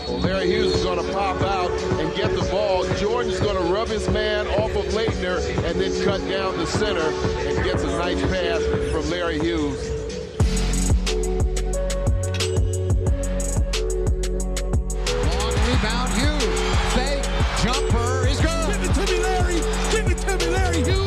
Well, Larry Hughes is going to pop out and get the ball. Jordan's going to rub his man off of Leitner and then cut down the center and gets a nice pass from Larry Hughes. Long rebound, Hughes. Fake, jumper is good. Give it to me, Larry. Give it to me, Larry Hughes.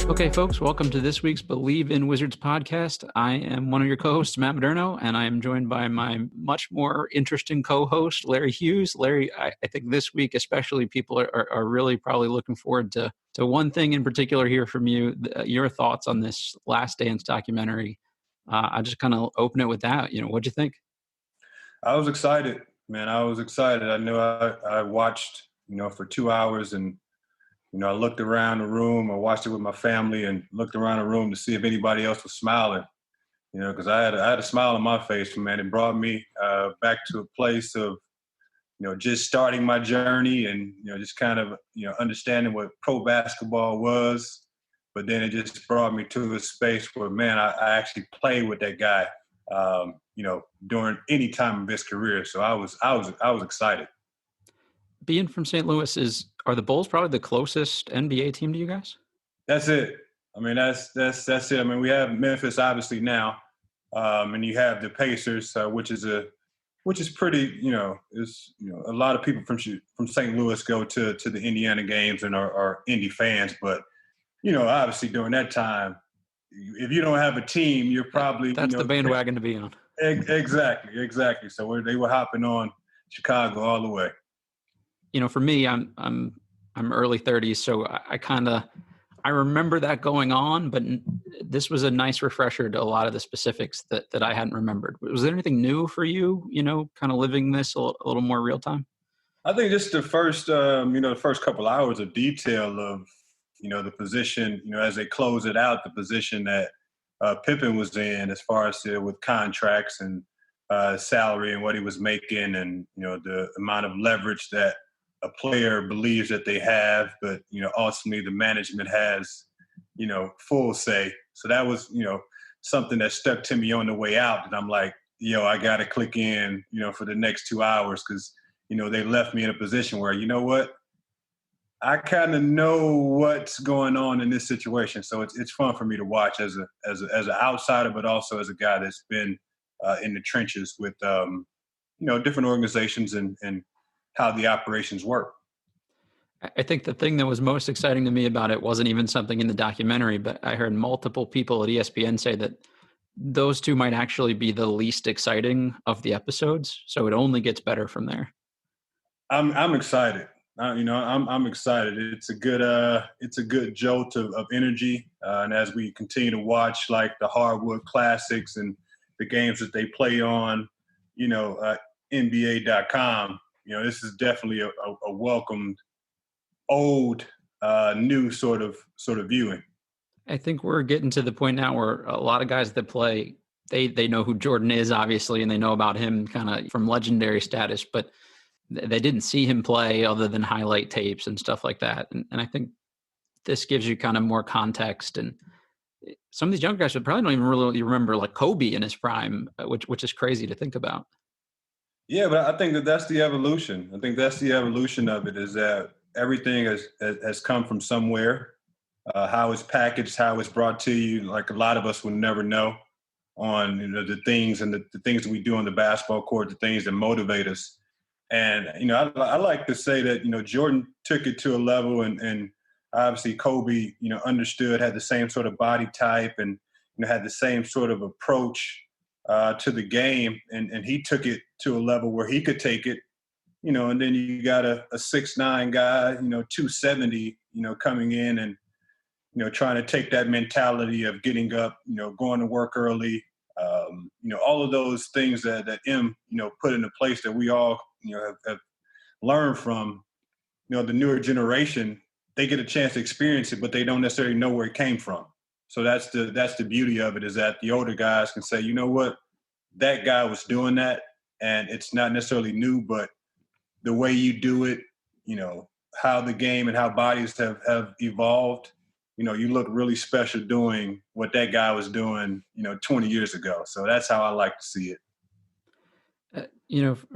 Okay, folks, welcome to this week's Bleav in Wizards podcast. I am one of your co-hosts, Matt Modderno, and I am joined by my much more interesting co-host, Larry Hughes. Larry, I think this week especially people are really probably looking forward to one thing in particular here from you, your thoughts on this Last Dance documentary. I just kind of open it with that. What'd you think? I was excited, man. I was excited. I knew I watched, for 2 hours and I looked around the room. I watched it with my family and looked around the room to see if anybody else was smiling, because I had a smile on my face, man. It brought me back to a place of, just starting my journey and, just kind of, understanding what pro basketball was. But then it just brought me to a space where, man, I actually played with that guy, during any time of his career. So I was excited. Being from St. Louis, are the Bulls probably the closest NBA team to you guys? That's it. I mean, that's it. I mean, we have Memphis obviously now, and you have the Pacers, which is pretty. A lot of people from St. Louis go to the Indiana games and are Indy fans, but obviously during that time, if you don't have a team, you're probably that's the bandwagon to be on. Exactly. So they were hopping on Chicago all the way. For me, I'm early 30s, so I remember that going on, but this was a nice refresher to a lot of the specifics that I hadn't remembered. Was there anything new for you, kind of living this a little more real time? I think just the first couple hours of detail of, the position, as they close it out, the position that Pippen was in as far as with contracts and salary and what he was making and, the amount of leverage that a player believes that they have, but, ultimately the management has, full say. So that was, something that stuck to me on the way out. And I'm like, I got to click in, for the next 2 hours because, they left me in a position where, I kind of know what's going on in this situation. So it's fun for me to watch as an outsider, but also as a guy that's been in the trenches with, different organizations and how the operations work. I think the thing that was most exciting to me about it wasn't even something in the documentary, but I heard multiple people at ESPN say that those two might actually be the least exciting of the episodes. So it only gets better from there. I'm excited. I'm excited. It's a good jolt of energy. And as we continue to watch like the hardwood classics and the games that they play on, NBA.com, this is definitely a welcomed old, new sort of viewing. I think we're getting to the point now where a lot of guys that play, they know who Jordan is, obviously, and they know about him kind of from legendary status, but they didn't see him play other than highlight tapes and stuff like that. And I think this gives you kind of more context. And some of these young guys would probably don't even really remember like Kobe in his prime, which is crazy to think about. Yeah, but I think that's the evolution. I think that's the evolution of it is that everything has come from somewhere. How it's packaged, how it's brought to you, like a lot of us will never know on the things and the things that we do on the basketball court, the things that motivate us. And, I like to say that, Jordan took it to a level and obviously Kobe, understood, had the same sort of body type and, had the same sort of approach to the game. And he took it to a level where he could take it, and then you got a 6'9" guy, 270, coming in and, trying to take that mentality of getting up, going to work early, all of those things that M, put into place that we all, have learned from, the newer generation. They get a chance to experience it, but they don't necessarily know where it came from. So that's the beauty of it is that the older guys can say, you know what, that guy was doing that, and it's not necessarily new, but the way you do it, how the game and how bodies have evolved, you look really special doing what that guy was doing, 20 years ago. So that's how I like to see it.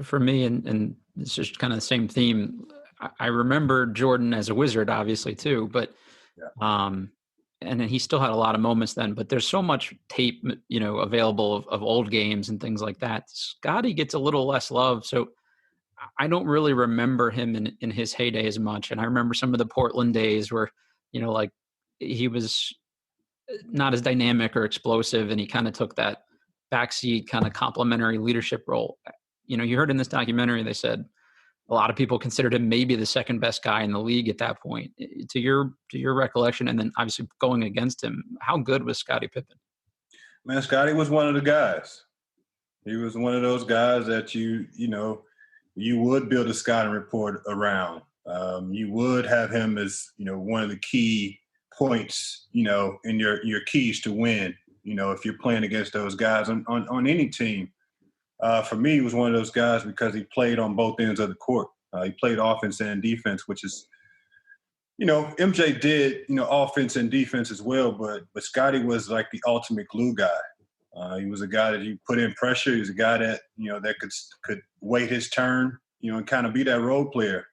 For me, and it's just kind of the same theme. I remember Jordan as a Wizard, obviously too, but and then he still had a lot of moments then. But there's so much tape, available of old games and things like that. Scottie gets a little less love, so I don't really remember him in his heyday as much. And I remember some of the Portland days where, like he was not as dynamic or explosive, and he kind of took that backseat kind of complimentary leadership role. You heard in this documentary, they said a lot of people considered him maybe the second best guy in the league at that point. To your recollection, and then obviously going against him, how good was Scottie Pippen? Man, Scottie was one of the guys. He was one of those guys that you would build a scouting report around. You would have him as, one of the key points, in your keys to win, if you're playing against those guys on any team. For me, he was one of those guys because he played on both ends of the court. He played offense and defense, which is, MJ did, offense and defense as well, but Scottie was like the ultimate glue guy. He was a guy that you put in pressure. He was a guy that, that could wait his turn, and kind of be that role player.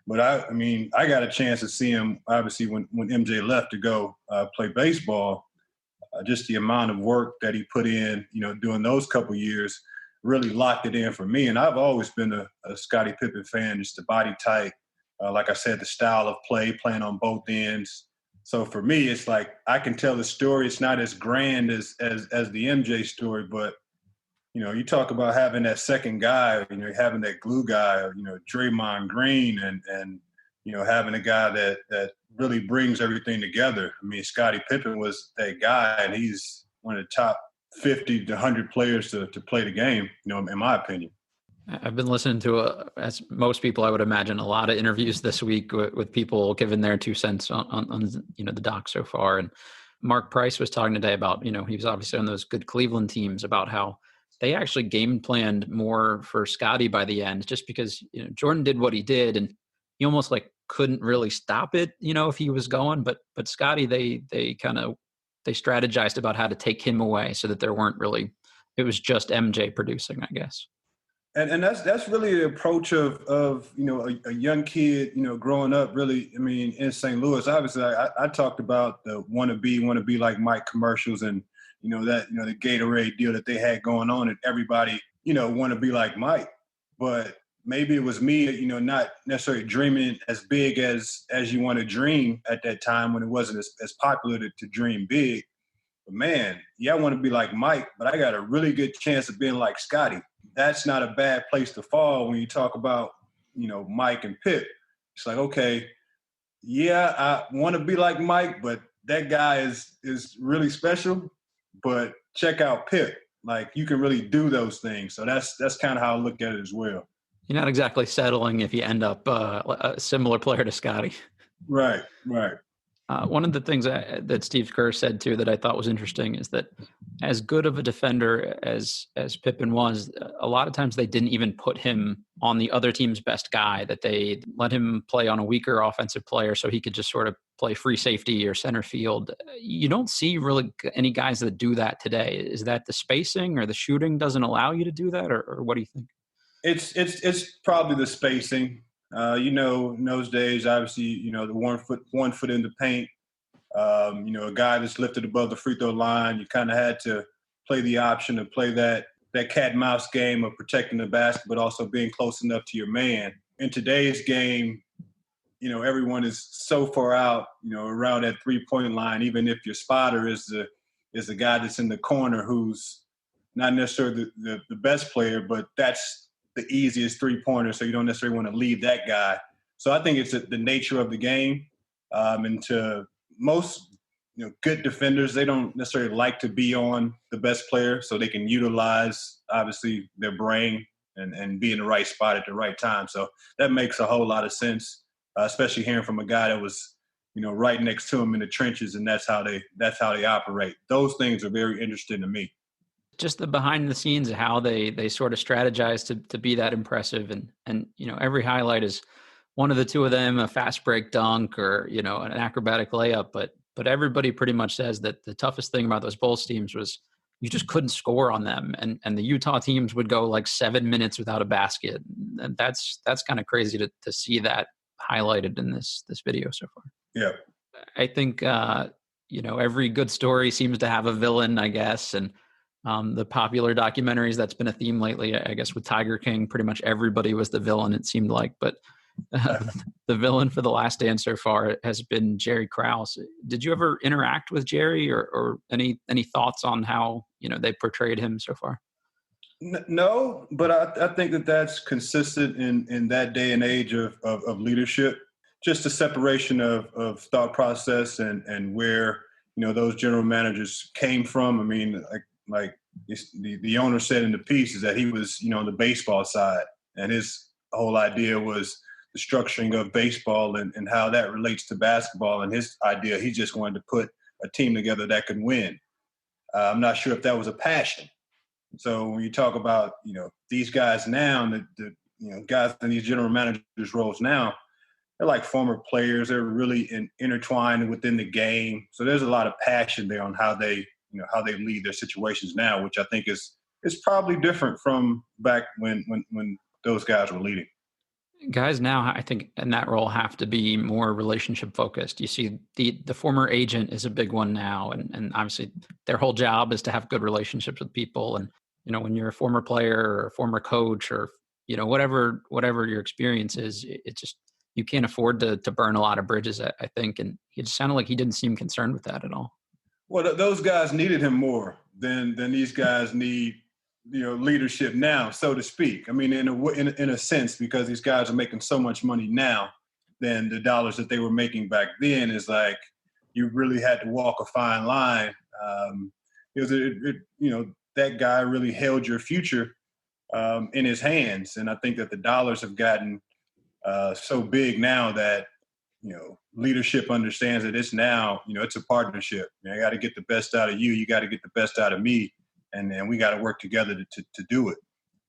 But I got a chance to see him, obviously, when MJ left to go play baseball. Just the amount of work that he put in, during those couple years really locked it in for me. And I've always been a Scottie Pippen fan, just the body type. Like I said, the style of play, playing on both ends. So for me, it's like I can tell the story. It's not as grand as the MJ story, but you talk about having that second guy, having that glue guy, Draymond Green, and having a guy that really brings everything together. Scottie Pippen was that guy, and he's one of the top 50 to 100 players to play the game, in my opinion. I've been listening to, as most people I would imagine, a lot of interviews this week with people giving their 2 cents on the doc so far. And Mark Price was talking today about, he was obviously on those good Cleveland teams, about how they actually game planned more for Scottie by the end, just because, Jordan did what he did and he almost like couldn't really stop it, if he was going, but Scottie, they strategized about how to take him away so that there weren't really, it was just MJ producing, I guess. And that's really the approach of a young kid, growing up really, in St. Louis. Obviously, I talked about the wanna be like Mike commercials and, the Gatorade deal that they had going on, and everybody, want to be like Mike. But maybe it was me, not necessarily dreaming as big as you want to dream at that time when it wasn't as popular to dream big. But man, I want to be like Mike, but I got a really good chance of being like Scottie. That's not a bad place to fall when you talk about, Mike and Pip. It's like, okay, I want to be like Mike, but that guy is really special. But check out Pip. Like, you can really do those things. So that's kind of how I look at it as well. You're not exactly settling if you end up a similar player to Scottie. Right. One of the things that Steve Kerr said too that I thought was interesting is that as good of a defender as Pippen was, a lot of times they didn't even put him on the other team's best guy, that they let him play on a weaker offensive player so he could just sort of play free safety or center field. You don't see really any guys that do that today. Is that the spacing or the shooting doesn't allow you to do that, or what do you think? It's probably the spacing. In those days, obviously, the one foot in the paint, a guy that's lifted above the free throw line, you kind of had to play the option to play that cat and mouse game of protecting the basket, but also being close enough to your man. In today's game, everyone is so far out, around that 3-point line, even if your spotter is the guy that's in the corner who's not necessarily the best player, but that's the easiest 3-pointer, so you don't necessarily want to leave that guy. So I think it's the nature of the game. And to most good defenders, they don't necessarily like to be on the best player so they can utilize, obviously, their brain and be in the right spot at the right time. So that makes a whole lot of sense, especially hearing from a guy that was right next to him in the trenches, and that's how they operate. Those things are very interesting to me. Just the behind the scenes of how they sort of strategize to be that impressive. And every highlight is one of the two of them, a fast break dunk or, an acrobatic layup. But everybody pretty much says that the toughest thing about those Bulls teams was you just couldn't score on them. And the Utah teams would go like 7 minutes without a basket. And that's kind of crazy to see that highlighted in this video so far. Yeah. I think, every good story seems to have a villain, I guess. And the popular documentaries, that's been a theme lately, I guess, with Tiger King, pretty much everybody was the villain, it seemed like. But the villain for The Last Dance so far has been Jerry Krause. Did you ever interact with Jerry or any thoughts on how, they portrayed him so far? No, but I think that that's consistent in that day and age of leadership. Just a separation of thought process and where, those general managers came from. I mean, like the owner said in the piece is that he was, on the baseball side, and his whole idea was the structuring of baseball and how that relates to basketball. And his idea, he just wanted to put a team together that could win. I'm not sure if that was a passion. So when you talk about, these guys now, the guys in these general managers roles now, they're like former players. They're really intertwined within the game. So there's a lot of passion there on how they lead their situations now, which I think is probably different from back when those guys were leading. Guys now, I think, in that role have to be more relationship focused. You see the former agent is a big one now. And obviously their whole job is to have good relationships with people. And, when you're a former player or a former coach or, whatever your experience is, it just, you can't afford to burn a lot of bridges, I think. And it just sounded like he didn't seem concerned with that at all. Well, those guys needed him more than these guys need, leadership now, so to speak. I mean, in a sense, because these guys are making so much money now than the dollars that they were making back then. Is like you really had to walk a fine line. That guy really held your future in his hands, and I think that the dollars have gotten so big now that leadership understands that it's now, it's a partnership. I got to get the best out of you. You got to get the best out of me. And we got to work together to do it.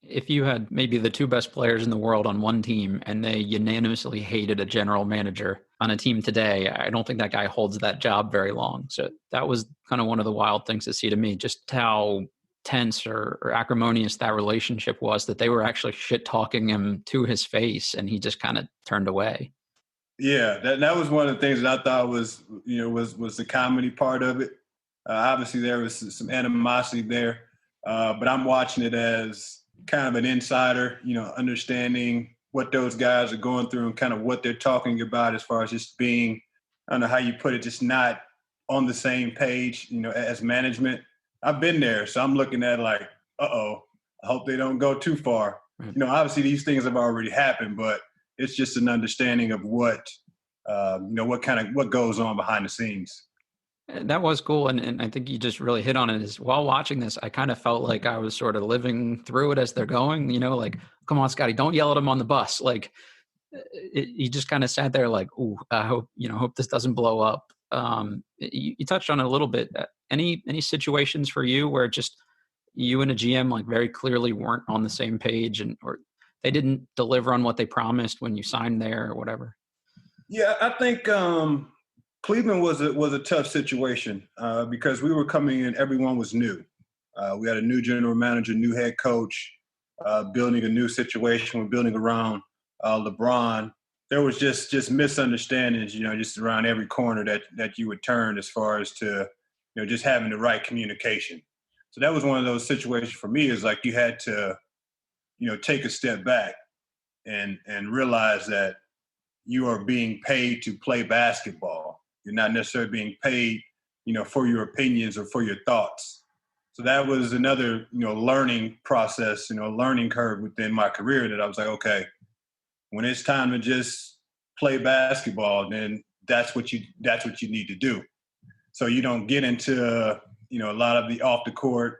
If you had maybe the two best players in the world on one team and they unanimously hated a general manager on a team today, I don't think that guy holds that job very long. So that was kind of one of the wild things to see to me, just how tense or acrimonious that relationship was, that they were actually shit talking him to his face and he just kind of turned away. Yeah, that was one of the things that I thought was the comedy part of it. Obviously, there was some animosity there, but I'm watching it as kind of an insider, understanding what those guys are going through and kind of what they're talking about as far as just being, I don't know how you put it, just not on the same page, as management. I've been there, so I'm looking at like, I hope they don't go too far. Right. Obviously these things have already happened, but it's just an understanding of what goes on behind the scenes. That was cool. And I think you just really hit on it is while watching this, I kind of felt like I was sort of living through it as they're going, like, come on, Scottie, don't yell at him on the bus. Like he just kind of sat there like, ooh, I hope this doesn't blow up. You touched on it a little bit. Any situations for you where just you and a GM like very clearly weren't on the same page or they didn't deliver on what they promised when you signed there or whatever? Yeah, I think Cleveland was a tough situation because we were coming in, everyone was new. We had a new general manager, new head coach, building a new situation. We're building around LeBron. There was just misunderstandings, just around every corner that you would turn as far as to, just having the right communication. So that was one of those situations for me is like you had to, take a step back and realize that you are being paid to play basketball. You're not necessarily being paid, for your opinions or for your thoughts. So that was another, learning process, learning curve within my career that I was like, okay, when it's time to just play basketball, then that's what you need to do. So you don't get into, a lot of the off the court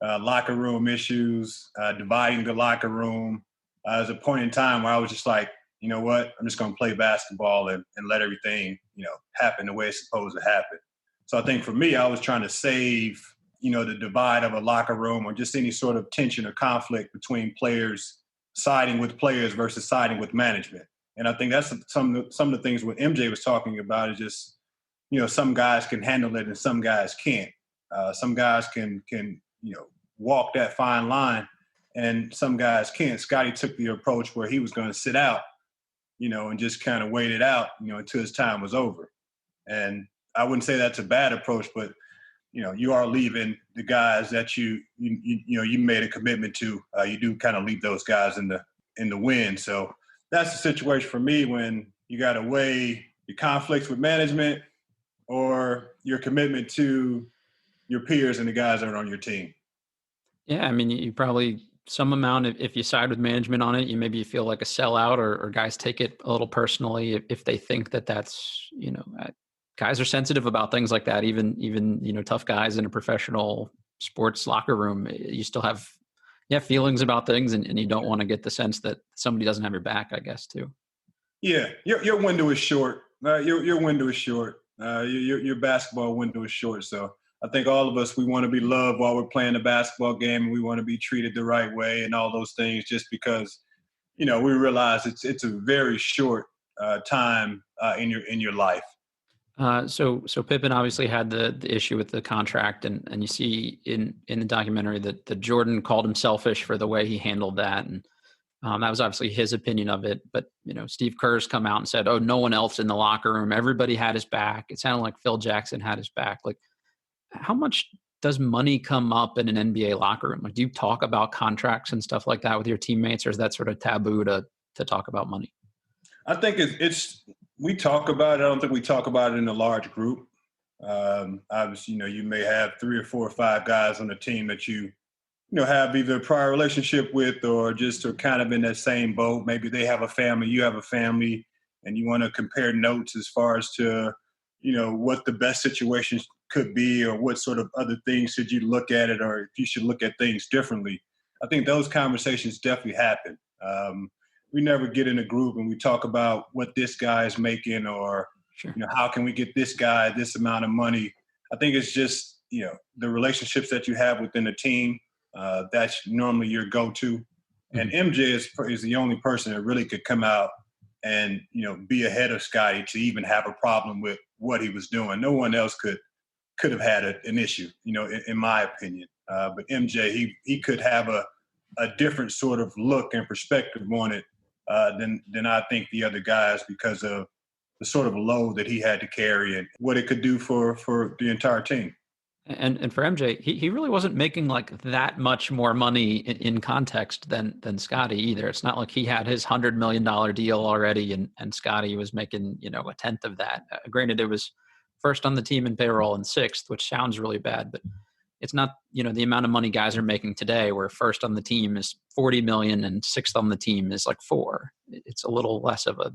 locker room issues, dividing the locker room. There's a point in time where I was just like, you know what, I'm just going to play basketball and let everything, happen the way it's supposed to happen. So I think for me, I was trying to save, the divide of a locker room or just any sort of tension or conflict between players, siding with players versus siding with management. And I think that's some of the things what MJ was talking about is just, some guys can handle it and some guys can't. Some guys can walk that fine line, and some guys can't. Scottie took the approach where he was going to sit out, and just kind of wait it out, until his time was over. And I wouldn't say that's a bad approach, but you are leaving the guys that you made a commitment to. You do kind of leave those guys in the wind. So that's the situation for me when you got to weigh your conflicts with management or your commitment to your peers and the guys that are on your team. Yeah, I mean, you probably some amount, if you side with management on it, you feel like a sellout, or guys take it a little personally if they think that's, guys are sensitive about things like that. Even tough guys in a professional sports locker room, you still have feelings about things, and you don't want to get the sense that somebody doesn't have your back, I guess, too. Yeah, your window is short. Your window is short. Your basketball window is short. So I think all of us, we want to be loved while we're playing the basketball game, and we want to be treated the right way and all those things, just because, we realize it's a very short time in your life. So Pippen obviously had the issue with the contract, and you see in the documentary that Jordan called him selfish for the way he handled that, and that was obviously his opinion of it. But Steve Kerr's come out and said, "Oh, no one else in the locker room, everybody had his back." It sounded like Phil Jackson had his back. Like, how much does money come up in an NBA locker room? Like, do you talk about contracts and stuff like that with your teammates, or is that sort of taboo to talk about money? I think we talk about it. I don't think we talk about it in a large group. Obviously, you may have 3 or 4 or 5 guys on the team that you have either a prior relationship with, or just are kind of in that same boat. Maybe they have a family, you have a family, and you want to compare notes as far as to, what the best situation could be, or what sort of other things should you look at it, or if you should look at things differently. I think those conversations definitely happen. We never get in a group and we talk about what this guy is making, or, Sure. How can we get this guy this amount of money? I think it's just, the relationships that you have within the team. That's normally your go-to. Mm-hmm. And MJ is the only person that really could come out and, be ahead of Scottie to even have a problem with what he was doing. No one else could have had an issue, in my opinion. But MJ, he could have a different sort of look and perspective on it than I think the other guys, because of the sort of load that he had to carry and what it could do for the entire team. And for MJ, he really wasn't making like that much more money in context than Scottie either. It's not like he had his $100 million deal already, and Scottie was making, a tenth of that. Granted, it was first on the team in payroll and 6th, which sounds really bad, but it's not, the amount of money guys are making today, where first on the team is 40 million and 6th on the team is like 4. It's a little less of a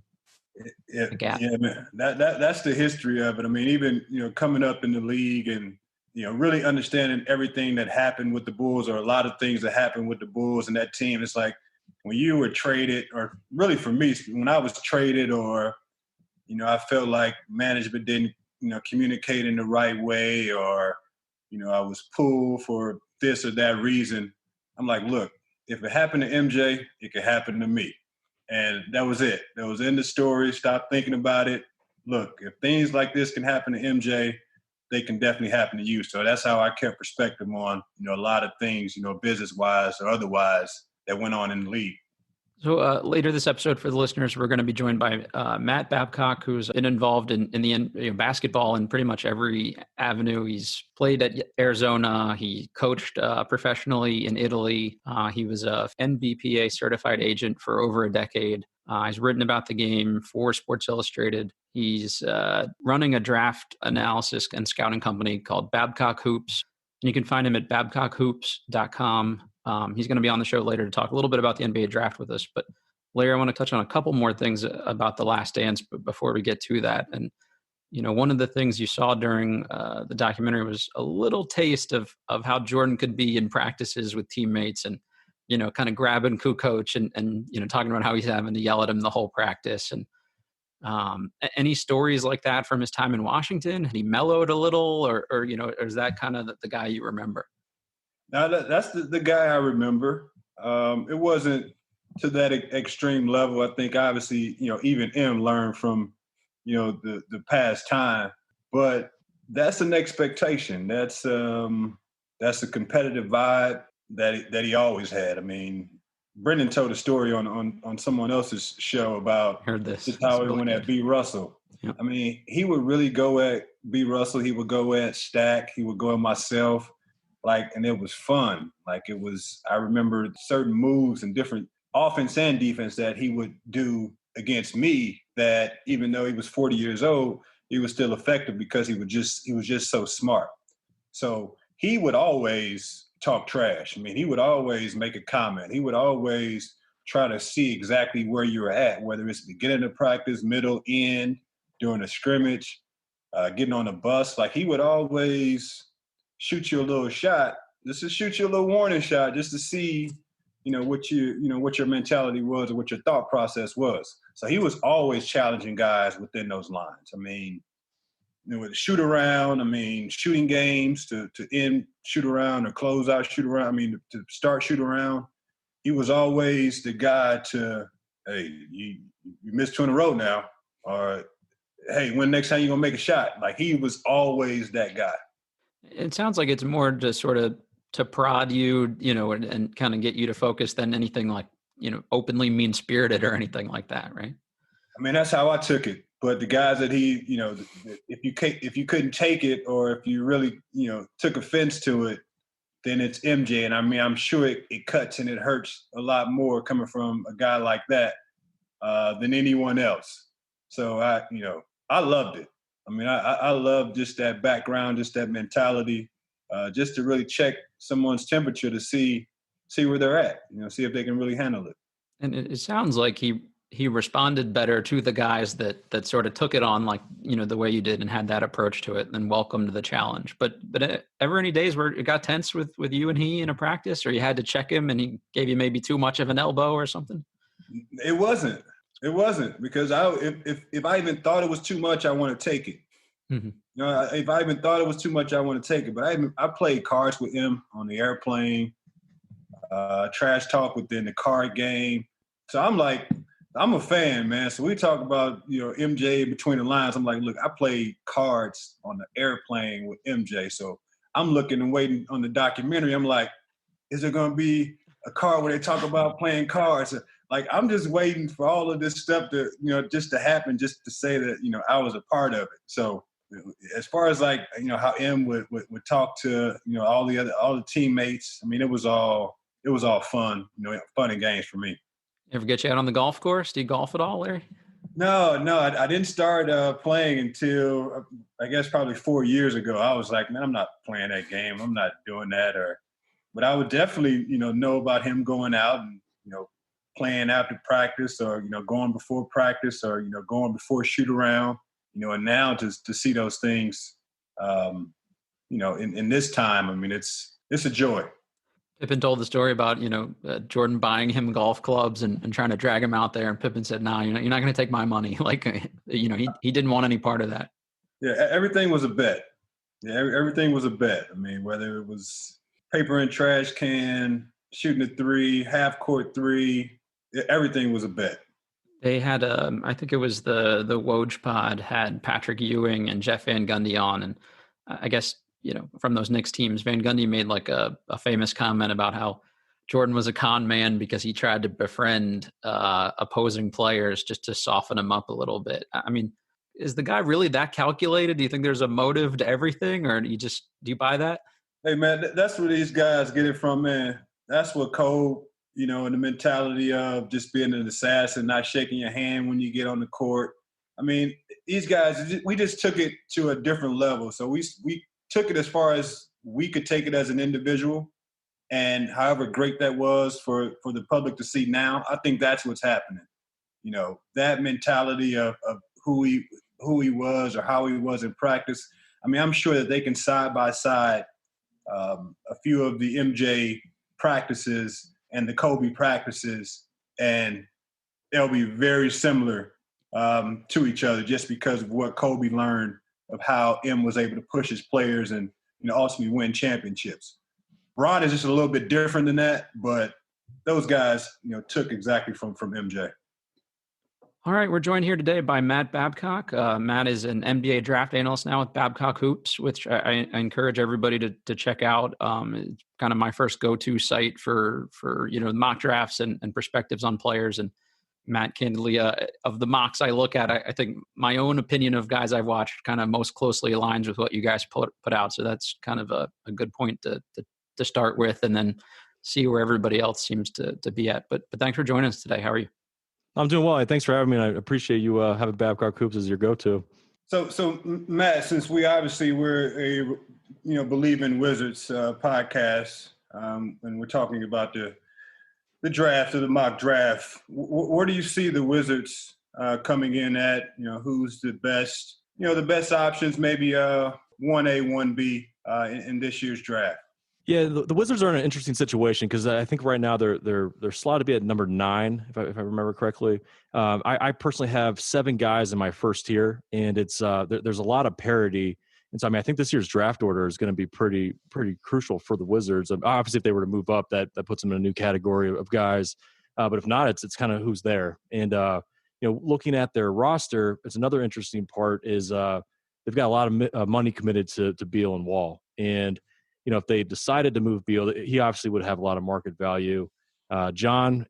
gap. Yeah, man. That's the history of it. I mean, even, coming up in the league and, really understanding everything that happened with the Bulls, or a lot of things that happened with the Bulls and that team. It's like when you were traded, or really for me, when I was traded, or, I felt like management didn't, communicate in the right way, or, I was pulled for this or that reason. I'm like, look, if it happened to MJ, it could happen to me. And that was it. That was in the story. Stop thinking about it. Look, if things like this can happen to MJ, they can definitely happen to you. So that's how I kept perspective on, a lot of things, business-wise or otherwise, that went on in the league. So later this episode, for the listeners, we're going to be joined by Matt Babcock, who's been involved in the basketball in pretty much every avenue. He's played at Arizona. He coached professionally in Italy. He was a NBPA certified agent for over a decade. He's written about the game for Sports Illustrated. He's running a draft analysis and scouting company called Babcock Hoops. And you can find him at babcockhoops.com. He's going to be on the show later to talk a little bit about the NBA draft with us. But Larry, I want to touch on a couple more things about The Last Dance before we get to that. And, one of the things you saw during the documentary was a little taste of how Jordan could be in practices with teammates, and, kind of grabbing coach and talking about how he's having to yell at him the whole practice. And any stories like that from his time in Washington? Had he mellowed a little, or is that kind of the guy you remember? Now that's the guy I remember. It wasn't to that extreme level. I think obviously, even M learned from, the past time. But That's an expectation. That's a competitive vibe that he always had. I mean, Brendan told a story on someone else's show about Heard this. just how It's he really went good. at B. Russell. Yep. I mean, he would really go at B. Russell. He would go at Stack. He would go at myself. And it was fun. I remember certain moves and different offense and defense that he would do against me that even though he was 40 years old, he was still effective because he was just so smart. So he would always talk trash. I mean, he would always make a comment. He would always try to see exactly where you were at, whether it's beginning of practice, middle, end, during a scrimmage, getting on the bus. He would always shoot you a little shot, just to shoot you a little warning shot, just to see, what your mentality was or what your thought process was. So he was always challenging guys within those lines. I mean, with shoot around, shooting games to end shoot around or close out shoot around. To start shoot around, he was always the guy to, hey, you missed two in a row now, or hey, when next time you gonna make a shot? He was always that guy. It sounds like it's more to sort of to prod you, and kind of get you to focus than anything openly mean-spirited or anything like that, right? I mean, that's how I took it. But the guys that he, if you couldn't take it or if you really, took offense to it, then it's MJ. And I'm sure it cuts and it hurts a lot more coming from a guy like that than anyone else. So I loved it. I love just that background, just that mentality, just to really check someone's temperature to see where they're at, see if they can really handle it. And it sounds like he responded better to the guys that sort of took it on the way you did and had that approach to it and welcomed the challenge. But ever any days where it got tense with you and he in a practice, or you had to check him and he gave you maybe too much of an elbow or something? It wasn't because if I even thought it was too much, I want to take it. Mm-hmm. If I even thought it was too much, I want to take it. But I played cards with him on the airplane, trash talk within the card game. So I'm a fan, man. So we talk about, MJ between the lines. I'm like, look, I played cards on the airplane with MJ. So I'm looking and waiting on the documentary. I'm like, is there going to be a card where they talk about playing cards? I'm just waiting for all of this stuff to, just to happen, just to say that, I was a part of it. So as far as how M would talk to, all the teammates, it was all fun, fun and games for me. Ever get you out on the golf course? Do you golf at all, Larry? No, I didn't start playing until I guess probably 4 years ago. I was like, man, I'm not playing that game. I'm not doing that. But I would definitely, know about him going out and, playing after practice or, going before practice or, going before shoot around, and now to see those things, in this time, it's a joy. Pippen told the story about, Jordan buying him golf clubs and trying to drag him out there. And Pippen said, nah, you're not going to take my money. He didn't want any part of that. Yeah, everything was a bet. Yeah, everything was a bet. Whether it was paper and trash can, shooting a three, half court three, everything was a bet. They had, I think it was the Woj pod had Patrick Ewing and Jeff Van Gundy on. And I guess, from those Knicks teams, Van Gundy made a famous comment about how Jordan was a con man because he tried to befriend opposing players just to soften them up a little bit. Is the guy really that calculated? Do you think there's a motive to everything, or do you buy that? Hey, man, that's where these guys get it from, man. That's what Cole, and the mentality of just being an assassin, not shaking your hand when you get on the court. These guys, we just took it to a different level. So we took it as far as we could take it as an individual, and however great that was for the public to see now, I think that's what's happening. That mentality of who he was or how he was in practice. I'm sure that they can side by side a few of the MJ practices and the Kobe practices, and they'll be very similar to each other just because of what Kobe learned of how M was able to push his players and ultimately win championships. Ron is just a little bit different than that, but those guys took exactly from MJ. All right, we're joined here today by Matt Babcock. Matt is an NBA draft analyst now with Babcock Hoops, which I encourage everybody to check out. It's kind of my first go-to site for mock drafts and perspectives on players. And Matt, candidly, of the mocks I look at, I think my own opinion of guys I've watched kind of most closely aligns with what you guys put out. So that's kind of a good point to start with, and then see where everybody else seems to be at. But thanks for joining us today. How are you? I'm doing well. Thanks for having me. And I appreciate you having Babcock Hoops as your go-to. So Matt, since we're a Bleav in Wizards podcast, and we're talking about the draft or the mock draft, where do you see the Wizards coming in at? Who's the best? The best options, maybe 1A, 1B in this year's draft. Yeah, the Wizards are in an interesting situation because I think right now they're slotted to be at number 9, if I remember correctly. I personally have 7 guys in my first tier, and it's there's a lot of parity. And so I think this year's draft order is going to be pretty crucial for the Wizards. Obviously, if they were to move up, that puts them in a new category of guys. But if not, it's kind of who's there. And looking at their roster, it's another interesting part is they've got a lot of money committed to Beal and Wall. And if they decided to move Beal, he obviously would have a lot of market value. John,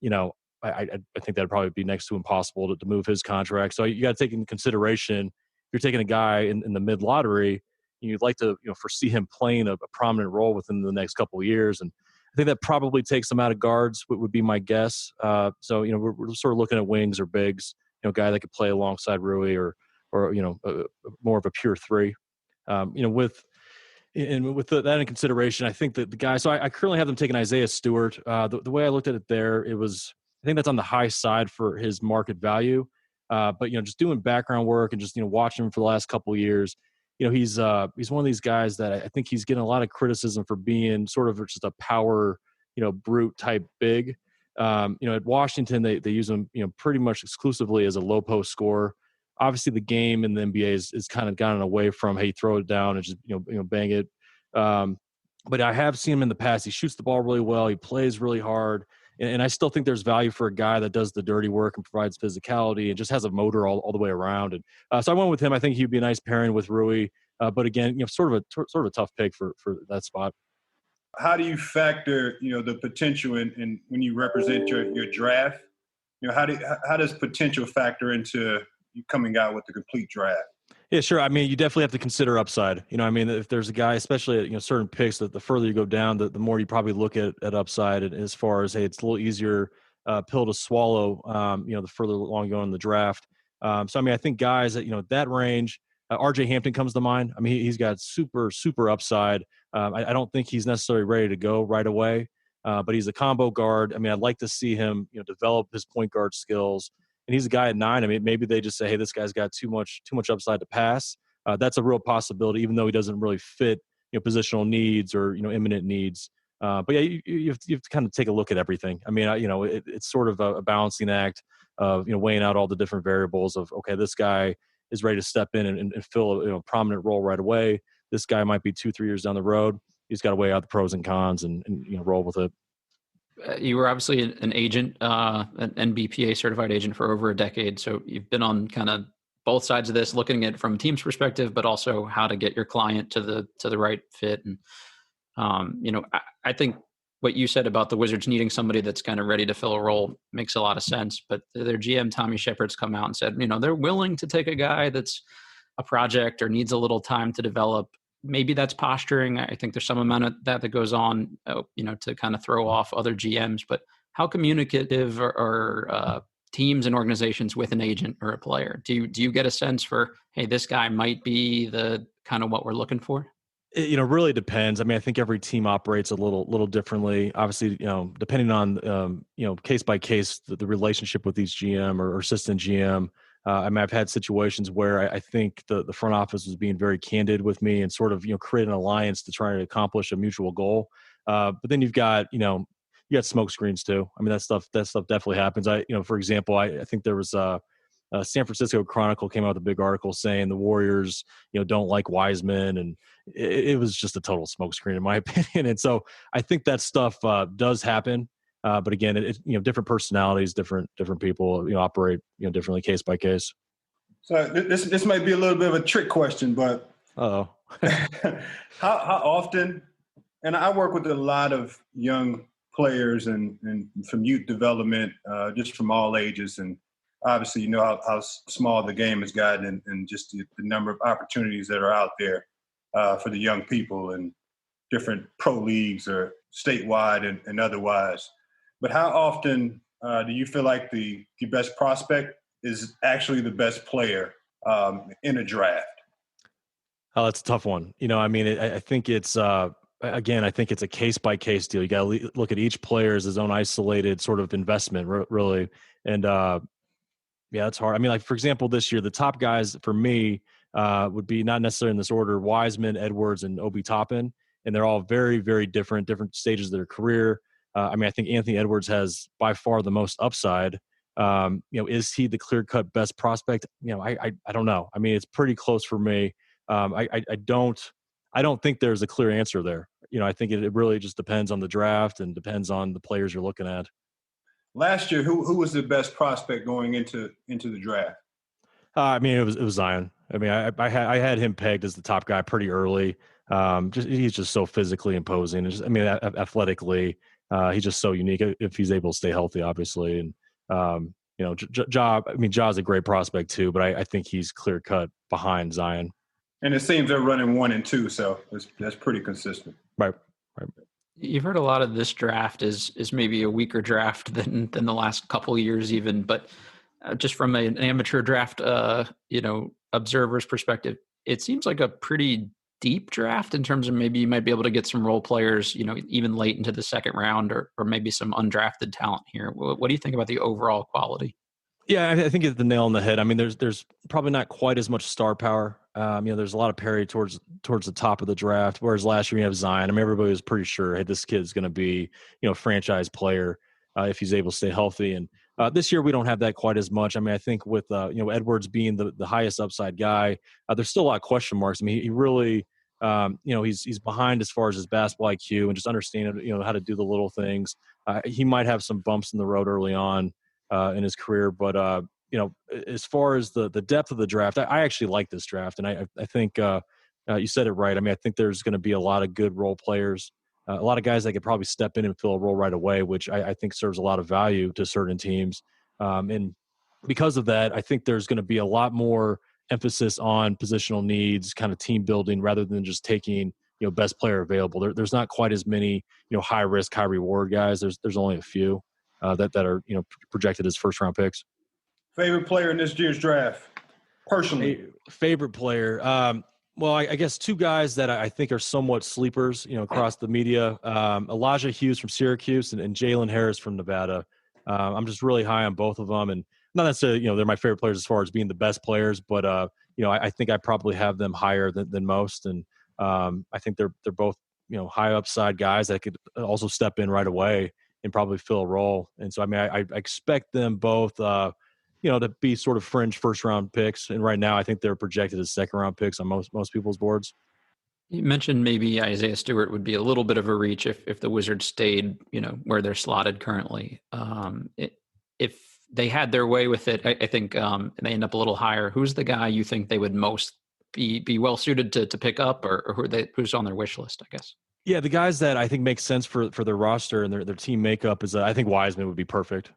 I think that'd probably be next to impossible to move his contract. So you got to take into consideration, if you're taking a guy in the mid lottery, you'd like to foresee him playing a prominent role within the next couple of years. And I think that probably takes him out of guards, would be my guess. So we're sort of looking at wings or bigs, a guy that could play alongside Rui or more of a pure 3. With that in consideration, I think that the guy. So I currently have them taking Isaiah Stewart. The way I looked at it there, I think that's on the high side for his market value. But just doing background work and just watching him for the last couple of years, he's one of these guys that I think he's getting a lot of criticism for being sort of just a power brute type big. At Washington they use him pretty much exclusively as a low post scorer. Obviously, the game in the NBA is kind of gotten away from, hey, throw it down and just bang it. But I have seen him in the past. He shoots the ball really well. He plays really hard, and I still think there's value for a guy that does the dirty work and provides physicality and just has a motor all the way around. And so I went with him. I think he'd be a nice pairing with Rui. But again, sort of a tough pick for that spot. How do you factor the potential in when you represent your draft? How does potential factor into coming out with the complete draft? Yeah, sure. You definitely have to consider upside. If there's a guy, especially at certain picks, that the further you go down, the more you probably look at upside. And as far as, hey, it's a little easier pill to swallow. The further along you go in the draft. So I think guys at that range, RJ Hampton comes to mind. He's got super upside. I don't think he's necessarily ready to go right away, but he's a combo guard. I'd like to see him develop his point guard skills. And he's a guy at 9. Maybe they just say, hey, this guy's got too much upside to pass. That's a real possibility, even though he doesn't really fit positional needs or imminent needs. But yeah, you have to kind of take a look at everything. It's sort of a balancing act of weighing out all the different variables of, okay, this guy is ready to step in and fill a prominent role right away. This guy might be 2-3 years down the road. He's got to weigh out the pros and cons and roll with it. You were obviously an agent, an NBPA certified agent for over a decade. So you've been on kind of both sides of this, looking at it from a team's perspective, but also how to get your client to the right fit. And, I think what you said about the Wizards needing somebody that's kind of ready to fill a role makes a lot of sense. But their GM, Tommy Shepard's come out and said, they're willing to take a guy that's a project or needs a little time to develop. Maybe that's posturing. I think there's some amount of that goes on, to kind of throw off other GMs. But how communicative are teams and organizations with an agent or a player? Do you get a sense for, hey, this guy might be the kind of what we're looking for? It really depends. I think every team operates a little differently. Obviously, depending on case by case, the relationship with each GM or assistant GM. I've had situations where I think the front office was being very candid with me and sort of create an alliance to try to accomplish a mutual goal. But then you've got you got smoke screens too. That stuff definitely happens. For example, I think there was San Francisco Chronicle came out with a big article saying the Warriors don't like Wiseman, and it was just a total smoke screen in my opinion. And so I think that stuff does happen. But again, different personalities, different people, operate, differently case by case. So this might be a little bit of a trick question, but how often, and I work with a lot of young players and from youth development, just from all ages. And obviously, how small the game has gotten and just the number of opportunities that are out there for the young people and different pro leagues or statewide and otherwise. But how often do you feel like the best prospect is actually the best player in a draft? Oh, that's a tough one. I think it's again, I think it's a case by case deal. You got to look at each player as his own isolated sort of investment, really. And yeah, it's hard. I mean, like for example, this year the top guys for me would be not necessarily in this order: Wiseman, Edwards, and Obi Toppin, and they're all very, very different stages of their career. I mean, I think Anthony Edwards has by far the most upside. Is he the clear-cut best prospect? I don't know. I mean, it's pretty close for me. I don't think there's a clear answer there. I think it really just depends on the draft and depends on the players you're looking at. Last year, who was the best prospect going into the draft? I mean, it was Zion. I mean, I had him pegged as the top guy pretty early. He's just so physically imposing. Athletically, he's just so unique if he's able to stay healthy, obviously. And Ja's a great prospect too, but I think he's clear cut behind Zion. And it seems they're running 1 and 2, so that's pretty consistent. Right. You've heard a lot of this draft is maybe a weaker draft than the last couple of years even, but just from an amateur draft, observer's perspective, it seems like a pretty deep draft in terms of maybe you might be able to get some role players, even late into the second round or maybe some undrafted talent here. What do you think about the overall quality? Yeah, I think it's the nail on the head. I mean, there's probably not quite as much star power. There's a lot of parity towards the top of the draft, whereas last year you have Zion. I mean, everybody was pretty sure, hey, this kid's going to be, a franchise player if he's able to stay healthy. And this year we don't have that quite as much. I mean, I think with Edwards being the highest upside guy, there's still a lot of question marks. I mean, he really, he's behind as far as his basketball IQ and just understanding, how to do the little things. He might have some bumps in the road early on in his career, but as far as the depth of the draft, I actually like this draft, and I think you said it right. I mean, I think there's going to be a lot of good role players, a lot of guys that could probably step in and fill a role right away, which I think serves a lot of value to certain teams. And because of that, I think there's going to be a lot more emphasis on positional needs, kind of team building, rather than just taking best player available. There's not quite as many high risk, high reward guys. There's only a few that are projected as first round picks. Favorite player in this year's draft, personally? Favorite player. Well, I guess two guys that I think are somewhat sleepers, across the media. Elijah Hughes from Syracuse and Jalen Harris from Nevada. I'm just really high on both of them, and not necessarily, they're my favorite players as far as being the best players, but I think I probably have them higher than most, and I think they're both high upside guys that could also step in right away and probably fill a role. And so, I mean, I expect them both, to be sort of fringe first round picks. And right now, I think they're projected as second round picks on most people's boards. You mentioned maybe Isaiah Stewart would be a little bit of a reach if the Wizards stayed, where they're slotted currently. If they had their way with it, I think they end up a little higher. Who's the guy you think they would most be well suited to pick up, or who's on their wish list, I guess? Yeah, the guys that I think make sense for their roster and their team makeup is I think Wiseman would be perfect.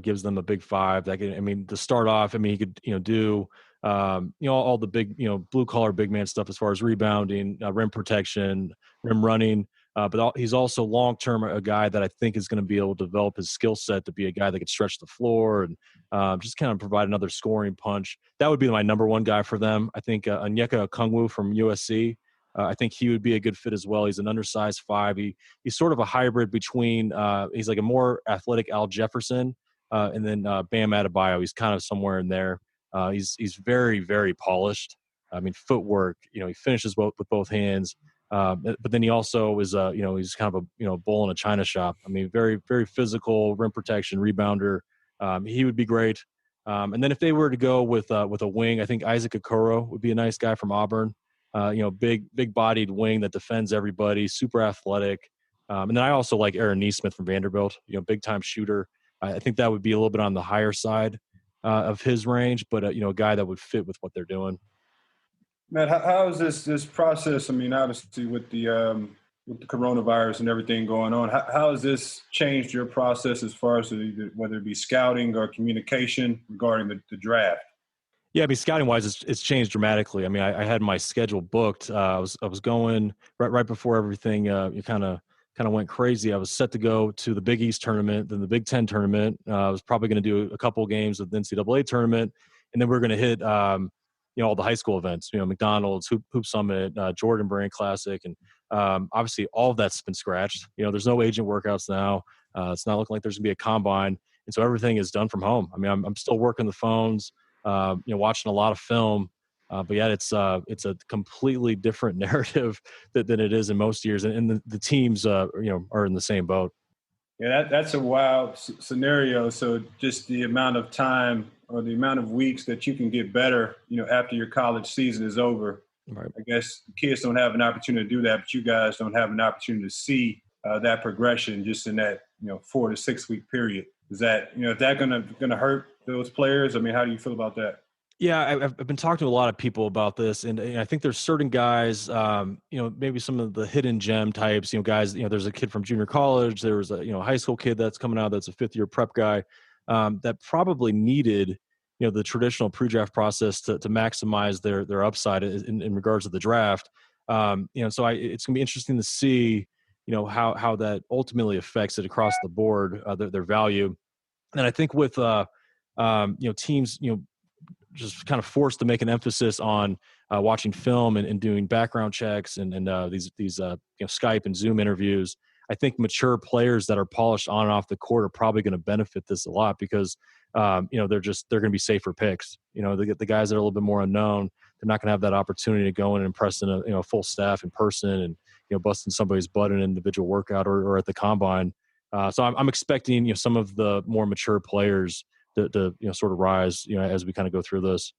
Gives them a big five. To start off, he could do all the big blue collar big man stuff as far as rebounding, rim protection, rim running. But he's also long term a guy that I think is going to be able to develop his skill set to be a guy that could stretch the floor and just kind of provide another scoring punch. That would be my number one guy for them. I think Onyeka Okongwu from USC. I think he would be a good fit as well. He's an undersized five. He's sort of a hybrid between he's like a more athletic Al Jefferson and then Bam Adebayo. He's kind of somewhere in there. He's very, very polished. I mean, footwork. He finishes with both hands. But then he also is he's kind of a bull in a china shop. I mean, very, very physical, rim protection, rebounder. He would be great. And then if they were to go with a wing, I think Isaac Okoro would be a nice guy from Auburn. Big bodied wing that defends everybody, super athletic. And then I also like Aaron Nesmith from Vanderbilt, big time shooter. I think that would be a little bit on the higher side of his range, but a guy that would fit with what they're doing. Matt, how is this process? I mean, obviously with the coronavirus and everything going on, how has this changed your process as far as whether it be scouting or communication regarding the draft? Yeah, I mean, scouting wise, it's changed dramatically. I mean, I had my schedule booked. I was going right before everything you kind of went crazy. I was set to go to the Big East tournament, then the Big Ten tournament. I was probably going to do a couple of games of the NCAA tournament, and then we're going to hit all the high school events. McDonald's, Hoop Summit, Jordan Brand Classic, and obviously all of that's been scratched. There's no agent workouts now. It's not looking like there's going to be a combine, and so everything is done from home. I mean, I'm still working the phones. Watching a lot of film, but yet it's a completely different narrative than it is in most years, and the teams are in the same boat. Yeah, that's a wild scenario. So just the amount of time or the amount of weeks that you can get better, after your college season is over. Right. I guess kids don't have an opportunity to do that, but you guys don't have an opportunity to see that progression just in that 4 to 6 week period. Is that is that gonna hurt those players? I mean, how do you feel about that? Yeah, I've been talking to a lot of people about this, and I think there's certain guys, maybe some of the hidden gem types, guys, there's a kid from junior college, there was a high school kid that's coming out that's a 5th-year prep guy that probably needed the traditional pre-draft process to maximize their upside in regards to the draft. So it's gonna be interesting to see how that ultimately affects it across the board, their value. And I think with teams just kind of forced to make an emphasis on watching film and doing background checks and these Skype and Zoom interviews, I think mature players that are polished on and off the court are probably going to benefit this a lot because they're going to be safer picks. The guys that are a little bit more unknown, they're not going to have that opportunity to go in and impress in a full staff in person and busting somebody's butt in an individual workout or at the combine. So I'm expecting some of the more mature players to sort of rise as we kind of go through this.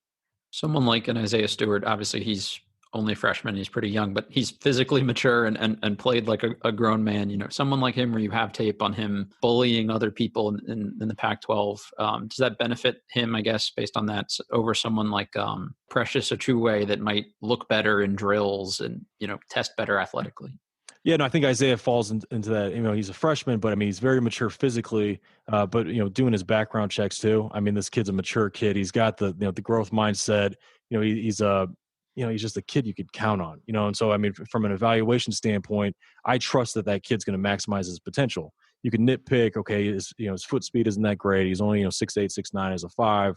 Someone like an Isaiah Stewart, obviously he's only a freshman, he's pretty young, but he's physically mature and played like a grown man. Someone like him where you have tape on him bullying other people in the Pac-12, does that benefit him, I guess, based on that, over someone like Precious Achiuwa that might look better in drills and test better athletically? Yeah, no, I think Isaiah falls into that. He's a freshman, but I mean, he's very mature physically, but doing his background checks too. I mean, this kid's a mature kid. He's got the the growth mindset. He's just a kid you could count on. And so I mean, from an evaluation standpoint, I trust that kid's going to maximize his potential. You can nitpick, okay, his foot speed isn't that great. He's only 6'8", 6'9" as a 5.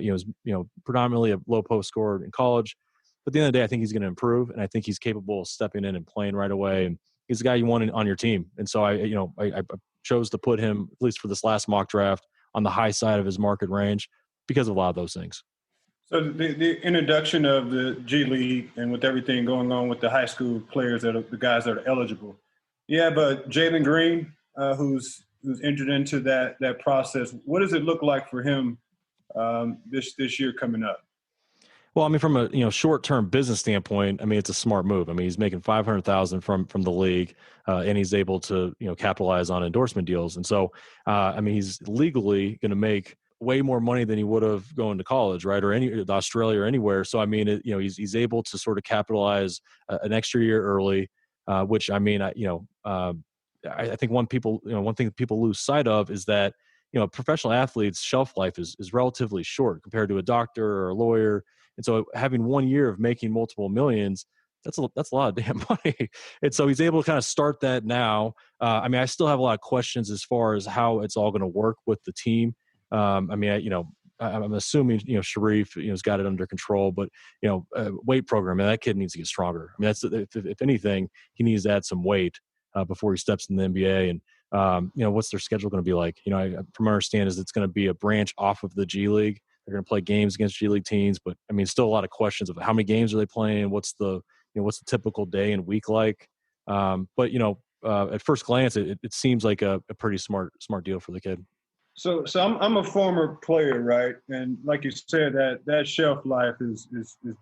He's predominantly a low post scorer in college. But at the end of the day, I think he's going to improve, and I think he's capable of stepping in and playing right away. And he's the guy you want on your team. And so I chose to put him, at least for this last mock draft, on the high side of his market range because of a lot of those things. So the introduction of the G League and with everything going on with the high school players, the guys that are eligible. Yeah, but Jalen Green, who's entered into that process, what does it look like for him this year coming up? Well, I mean, from a short-term business standpoint, I mean, it's a smart move. I mean, he's making $500,000 from the league, and he's able to capitalize on endorsement deals. And so, I mean, he's legally going to make way more money than he would have going to college, right, or Australia or anywhere. So, I mean, he's able to sort of capitalize an extra year early, which I mean, I think one thing people lose sight of is that a professional athlete's shelf life is relatively short compared to a doctor or a lawyer. And so having 1 year of making multiple millions, that's a lot of damn money. And so he's able to kind of start that now. I mean, I still have a lot of questions as far as how it's all going to work with the team. I mean, I'm assuming, Sharif, has got it under control, but, weight program, that kid needs to get stronger. I mean, that's, if anything, he needs to add some weight before he steps in the NBA. And, what's their schedule going to be like? From my understanding is it's going to be a branch off of the G League. They're going to play games against G League teams, but I mean, still a lot of questions of how many games are they playing? What's the typical day and week like? But at first glance, it seems like a pretty smart deal for the kid. So I'm a former player, right? And like you said, that shelf life is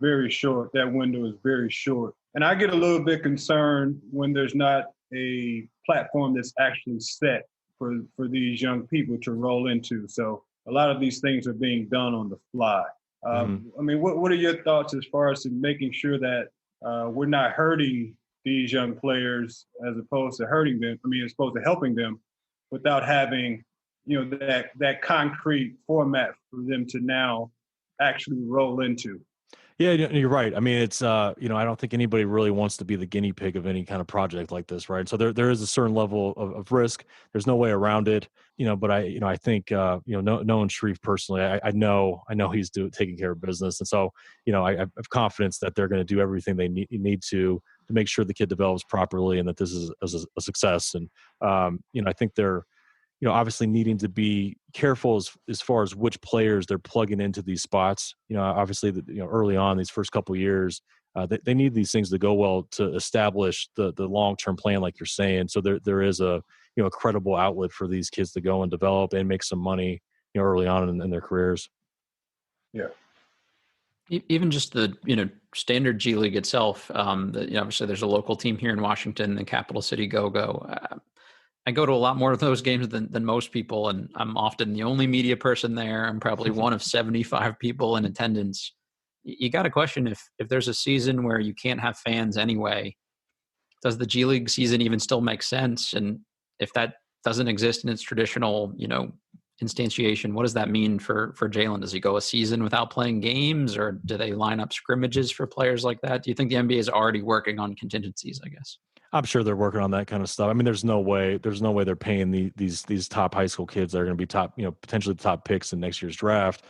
very short. That window is very short. And I get a little bit concerned when there's not a platform that's actually set for these young people to roll into. So a lot of these things are being done on the fly. I mean, what are your thoughts as far as making sure that we're not hurting these young players as opposed to hurting them? I mean, as opposed to helping them without having, that concrete format for them to now actually roll into. Yeah, you're right. I mean, it's I don't think anybody really wants to be the guinea pig of any kind of project like this, right? So there is a certain level of risk. There's no way around it, But I think knowing Shreve personally, I know he's taking care of business, and so I have confidence that they're going to do everything they need to make sure the kid develops properly and that this is a success. And I think they're obviously needing to be careful as far as which players they're plugging into these spots. Obviously, early on, these first couple of years, they need these things to go well to establish the long-term plan, like you're saying. So there is a credible outlet for these kids to go and develop and make some money, early on in their careers. Yeah. Even just the standard G League itself. Obviously, there's a local team here in Washington, the Capital City Go-Go. I go to a lot more of those games than most people, and I'm often the only media person there. I'm probably one of 75 people in attendance. You got to question if there's a season where you can't have fans anyway, does the G League season even still make sense? And if that doesn't exist in its traditional, instantiation, what does that mean for Jalen? Does he go a season without playing games, or do they line up scrimmages for players like that? Do you think the NBA is already working on contingencies, I guess? I'm sure they're working on that kind of stuff. I mean, there's no way they're paying these top high school kids that are going to be top, potentially top picks in next year's draft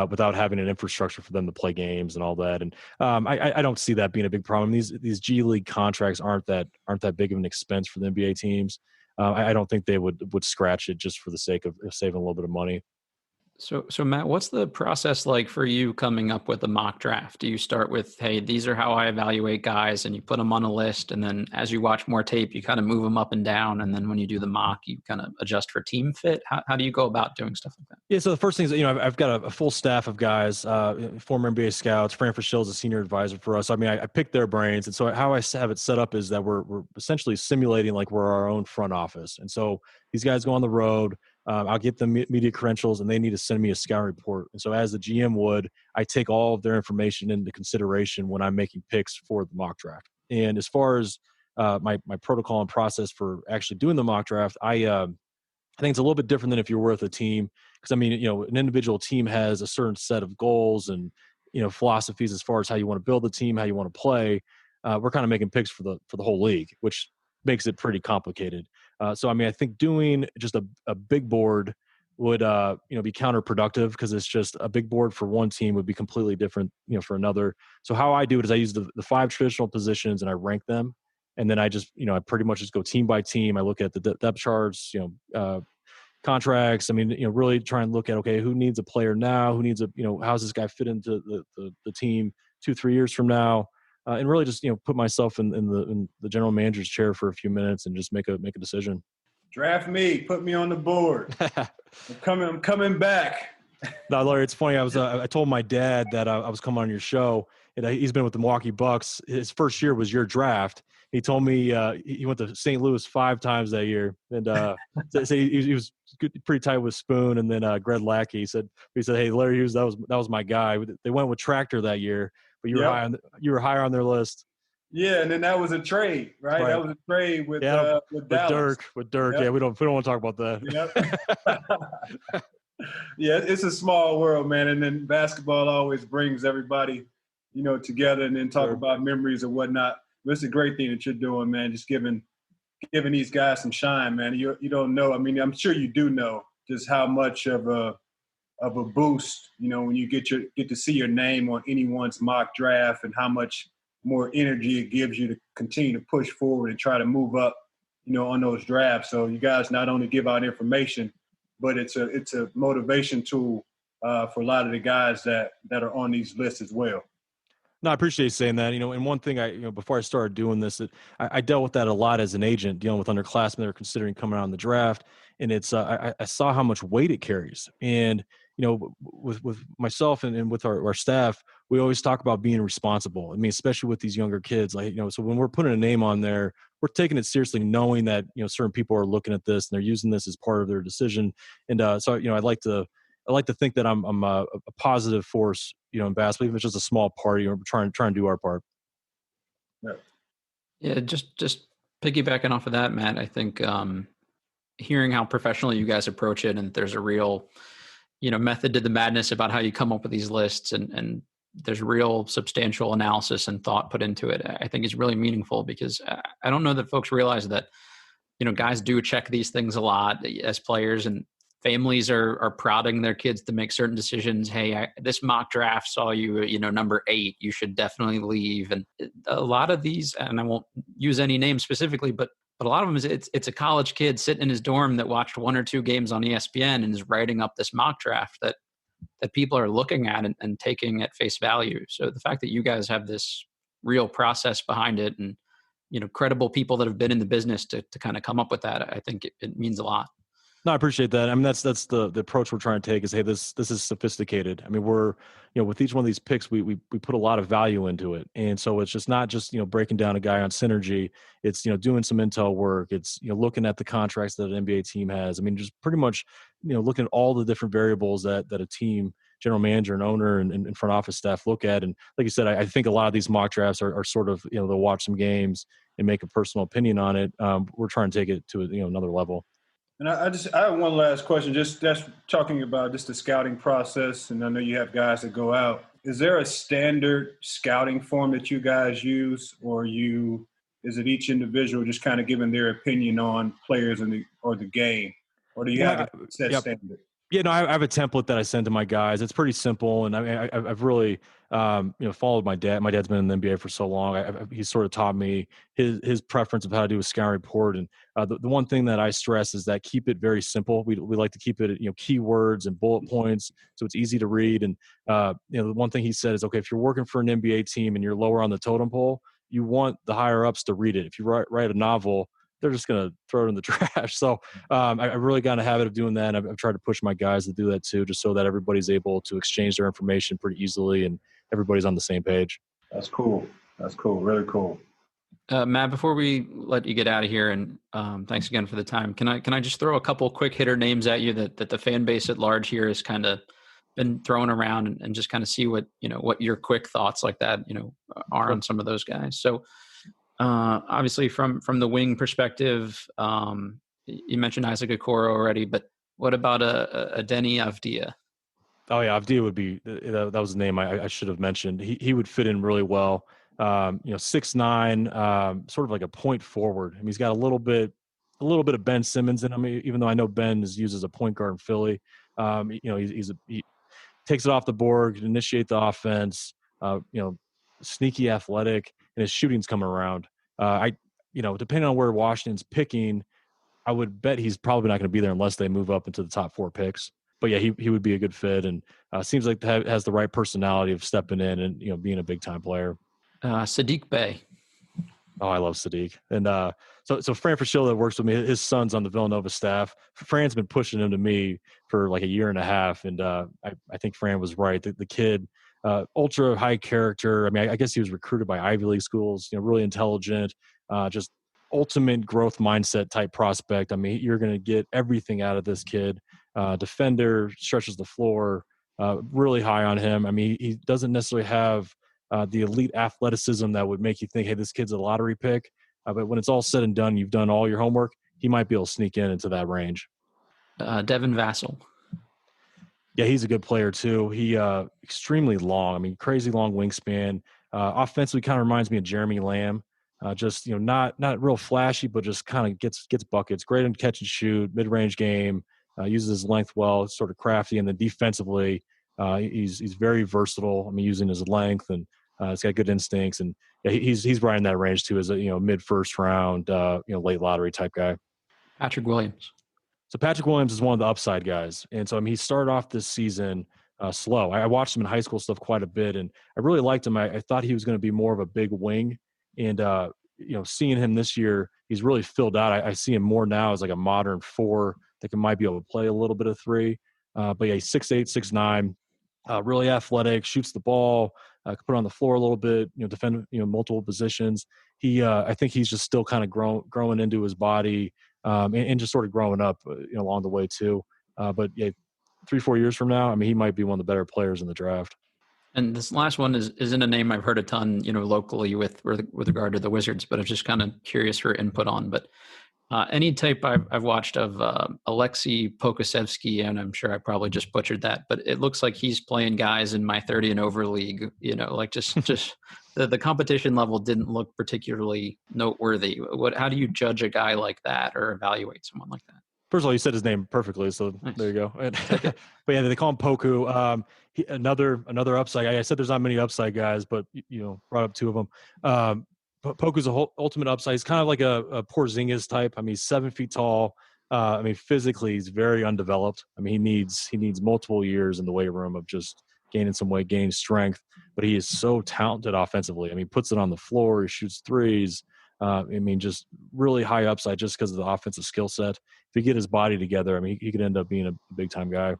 without having an infrastructure for them to play games and all that. And I don't see that being a big problem. These G League contracts aren't that big of an expense for the NBA teams. I don't think they would scratch it just for the sake of saving a little bit of money. So Matt, what's the process like for you coming up with a mock draft? Do you start with, hey, these are how I evaluate guys, and you put them on a list, and then as you watch more tape, you kind of move them up and down, and then when you do the mock, you kind of adjust for team fit? How do you go about doing stuff like that? Yeah, so the first thing is, I've got a full staff of guys, former NBA scouts. Franford Shill's a senior advisor for us. I mean, I pick their brains, and so how I have it set up is that we're essentially simulating like we're our own front office, and so these guys go on the road. I'll get them media credentials, and they need to send me a scouting report. And so as the GM would, I take all of their information into consideration when I'm making picks for the mock draft. And as far as my protocol and process for actually doing the mock draft, I think it's a little bit different than if you're with a team. Because, I mean, an individual team has a certain set of goals and, philosophies as far as how you want to build the team, how you want to play. We're kind of making picks for the whole league, which makes it pretty complicated. So, I mean, I think doing just a big board would, be counterproductive because it's just a big board for one team would be completely different, for another. So how I do it is I use the 5 traditional positions and I rank them. And then I just, I pretty much just go team by team. I look at the depth charts, contracts. I mean, really try and look at, okay, who needs a player now? Who needs how's this guy fit into the team 2-3 years from now? And really just put myself in the general manager's chair for a few minutes and just make a decision. Draft me, put me on the board. I'm coming back. No, Larry, it's funny. I told my dad that I was coming on your show, and he's been with the Milwaukee Bucks. His first year was your draft. He told me he went to St. Louis 5 times that year, and so he was pretty tight with Spoon, and then Greg Lackey. He said, "Hey, Larry Hughes, that was my guy." They went with Tractor that year. But you were higher on their list. Yeah, and then that was a trade, right? That was a trade with Dallas. With Dirk. Yep. Yeah, we don't want to talk about that. Yep. Yeah, it's a small world, man. And then basketball always brings everybody, together, and then talk about memories and whatnot. But it's a great thing that you're doing, man. Just giving these guys some shine, man. You don't know. I mean, I'm sure you do know just how much of a boost, when you get to see your name on anyone's mock draft, and how much more energy it gives you to continue to push forward and try to move up, on those drafts. So you guys not only give out information, but it's a motivation tool for a lot of the guys that are on these lists as well. No, I appreciate you saying that. And one thing before I started doing this, I dealt with that a lot as an agent, dealing with underclassmen that are considering coming out in the draft. And it's I saw how much weight it carries. And with myself and with our staff, we always talk about being responsible. I mean, especially with these younger kids, like, so when we're putting a name on there, we're taking it seriously, knowing that, certain people are looking at this and they're using this as part of their decision. And so, I like to think that I'm a positive force, in basketball, even if it's just a small part. We're trying to do our part. Yeah, just piggybacking off of that, Matt, I think hearing how professionally you guys approach it, and there's a real, method to the madness about how you come up with these lists, and there's real substantial analysis and thought put into it, I think is really meaningful, because I don't know that folks realize that, guys do check these things a lot as players, and families are prodding their kids to make certain decisions. Hey, this mock draft saw you, number 8, you should definitely leave. And a lot of these, and I won't use any names specifically, but a lot of them is it's a college kid sitting in his dorm that watched 1 or 2 games on ESPN and is writing up this mock draft that people are looking at and taking at face value. So the fact that you guys have this real process behind it, and, credible people that have been in the business to kind of come up with that, I think it means a lot. No, I appreciate that. I mean, that's the approach we're trying to take is, hey, this is sophisticated. I mean, we're, with each one of these picks, we put a lot of value into it. And so it's just not just, breaking down a guy on synergy. It's, doing some intel work. It's, looking at the contracts that an NBA team has. I mean, just pretty much, looking at all the different variables that a team, general manager and owner and front office staff look at. And like you said, I think a lot of these mock drafts are sort of, they'll watch some games and make a personal opinion on it. We're trying to take it to another level. And I have one last question, that's talking about just the scouting process. And I know you have guys that go out. Is there a standard scouting form that you guys use, or is it each individual just kind of giving their opinion on players or the game? Or do you have a set standard? Yeah, no, I have a template that I send to my guys. It's pretty simple, and I mean, I've really, followed my dad. My dad's been in the NBA for so long. He sort of taught me his preference of how to do a scouting report. And the one thing that I stress is that keep it very simple. We like to keep it, keywords and bullet points, so it's easy to read. And the one thing he said is, okay, if you're working for an NBA team and you're lower on the totem pole, you want the higher ups to read it. If you write a novel, they're just going to throw it in the trash. So I really got in a habit of doing that. I've tried to push my guys to do that too, just so that everybody's able to exchange their information pretty easily and everybody's on the same page. That's cool. Really cool. Matt, before we let you get out of here, and thanks again for the time, can I just throw a couple quick hitter names at you that the fan base at large here has kind of been thrown around, and just kind of see what your quick thoughts like that, are on some of those guys. So, obviously from the wing perspective, you mentioned Isaac Okoro already, but what about a Denny Avdia? Oh yeah, Avdia would be, that was the name I should have mentioned. He would fit in really well. 6'9", sort of like a point forward. I mean, he's got a little bit of Ben Simmons in him, even though I know Ben is used as a point guard in Philly. He takes it off the board, initiate the offense, sneaky athletic, and his shooting's coming around. Depending on where Washington's picking, I would bet he's probably not going to be there unless they move up into the top 4 picks. But yeah, he would be a good fit, and seems like has the right personality of stepping in and being a big time player. Sadiq Bey. Oh, I love Sadiq. And so Fran Fraschilla that works with me, his son's on the Villanova staff. Fran's been pushing him to me for like a year and a half, and I think Fran was right. The kid, ultra high character. I mean, I guess he was recruited by Ivy League schools. Really intelligent, just ultimate growth mindset type prospect. I mean, you're going to get everything out of this kid. Defender, stretches the floor. Really high on him. I mean, he doesn't necessarily have the elite athleticism that would make you think, hey, this kid's a lottery pick. But when it's all said and done, you've done all your homework, he might be able to sneak into that range. Devin Vassell. Yeah, he's a good player too. He extremely long. I mean, crazy long wingspan. Offensively, kind of reminds me of Jeremy Lamb. Just not real flashy, but just kind of gets buckets. Great in catch and shoot, mid-range game. Uses his length well. Sort of crafty, and then defensively, he's very versatile. I mean, using his length, and he's got good instincts. And yeah, he's right in that range too, as a mid first round, late lottery type guy. Patrick Williams. So Patrick Williams is one of the upside guys. And so, I mean, he started off this season slow. I watched him in high school stuff quite a bit, and I really liked him. I thought he was going to be more of a big wing. And, seeing him this year, he's really filled out. I see him more now as like a modern 4 that might be able to play a little bit of 3. But yeah, he's 6'8", 6'9", really athletic, shoots the ball, can put it on the floor a little bit, defend, multiple positions. I think he's just still kind of growing into his body, and just sort of growing up, along the way too. But yeah, 3-4 years from now, I mean, he might be one of the better players in the draft. And this last one isn't a name I've heard a ton, locally with regard to the Wizards, but I'm just kind of curious for input on. But any tape I've watched of Alexei Pokusevsky, and I'm sure I probably just butchered that, but it looks like he's playing guys in my 30 and over league. Like just the competition level didn't look particularly noteworthy. How do you judge a guy like that or evaluate someone like that? First of all, you said his name perfectly, so Nice. There you go. But yeah, they call him Poku. Another upside guy. I said there's not many upside guys, but brought up two of them. Poku's a ultimate upside. He's kind of like a Porzingis type. I mean, he's 7 feet tall. Physically, he's very undeveloped. I mean, he needs multiple years in the weight room of just gaining some weight, gaining strength. But he is so talented offensively. I mean, he puts it on the floor. He shoots threes. Just really high upside just because of the offensive skill set. If he get his body together, I mean, he could end up being a big-time guy.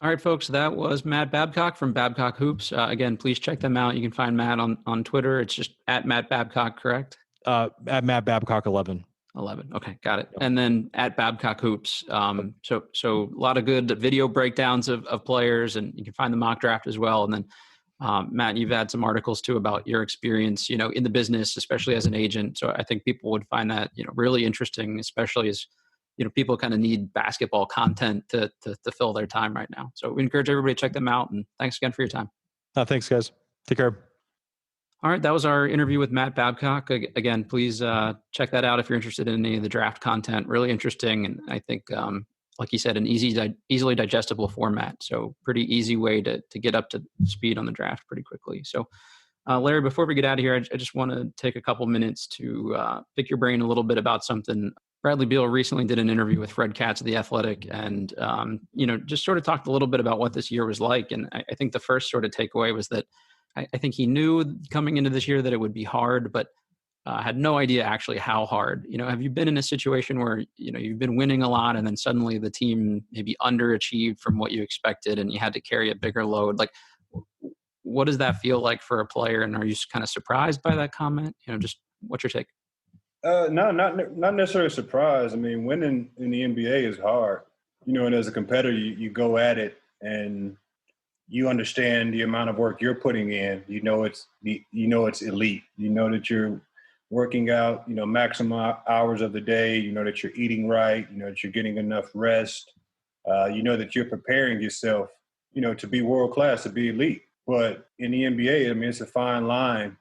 All right, folks, that was Matt Babcock from Babcock Hoops. Again, please check them out. You can find Matt on Twitter. It's just at Matt Babcock, correct? At Matt Babcock 11. 11. Okay, got it. And then at Babcock Hoops. So a lot of good video breakdowns of players, and you can find the mock draft as well. And then Matt, you've had some articles too about your experience, in the business, especially as an agent. So I think people would find that, really interesting, especially as, people kind of need basketball content to fill their time right now. So we encourage everybody to check them out. And thanks again for your time. Thanks, guys. Take care. All right. That was our interview with Matt Babcock. Again, please check that out if you're interested in any of the draft content. Really interesting. And I think, like you said, an easily digestible format. So pretty easy way to get up to speed on the draft pretty quickly. So Larry, before we get out of here, I just want to take a couple minutes to pick your brain a little bit about something. Bradley Beal recently did an interview with Fred Katz of The Athletic and, just sort of talked a little bit about what this year was like. And I think the first sort of takeaway was that I think he knew coming into this year that it would be hard, but had no idea actually how hard. Have you been in a situation where, you've been winning a lot and then suddenly the team maybe underachieved from what you expected and you had to carry a bigger load? Like, what does that feel like for a player? And are you kind of surprised by that comment? Just what's your take? No, not necessarily surprised. I mean, winning in the NBA is hard, and as a competitor, you go at it and you understand the amount of work you're putting in. It's elite. You know that you're working out, maximum hours of the day. That you're eating right. That you're getting enough rest. That you're preparing yourself, to be world class, to be elite. But in the NBA, I mean, it's a fine line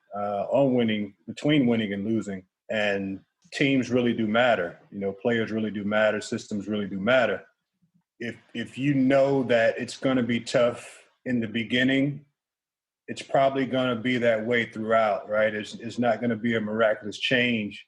between winning and losing. And teams really do matter. Players really do matter. Systems really do matter. If you know that it's going to be tough in the beginning, it's probably going to be that way throughout, right? It's not going to be a miraculous change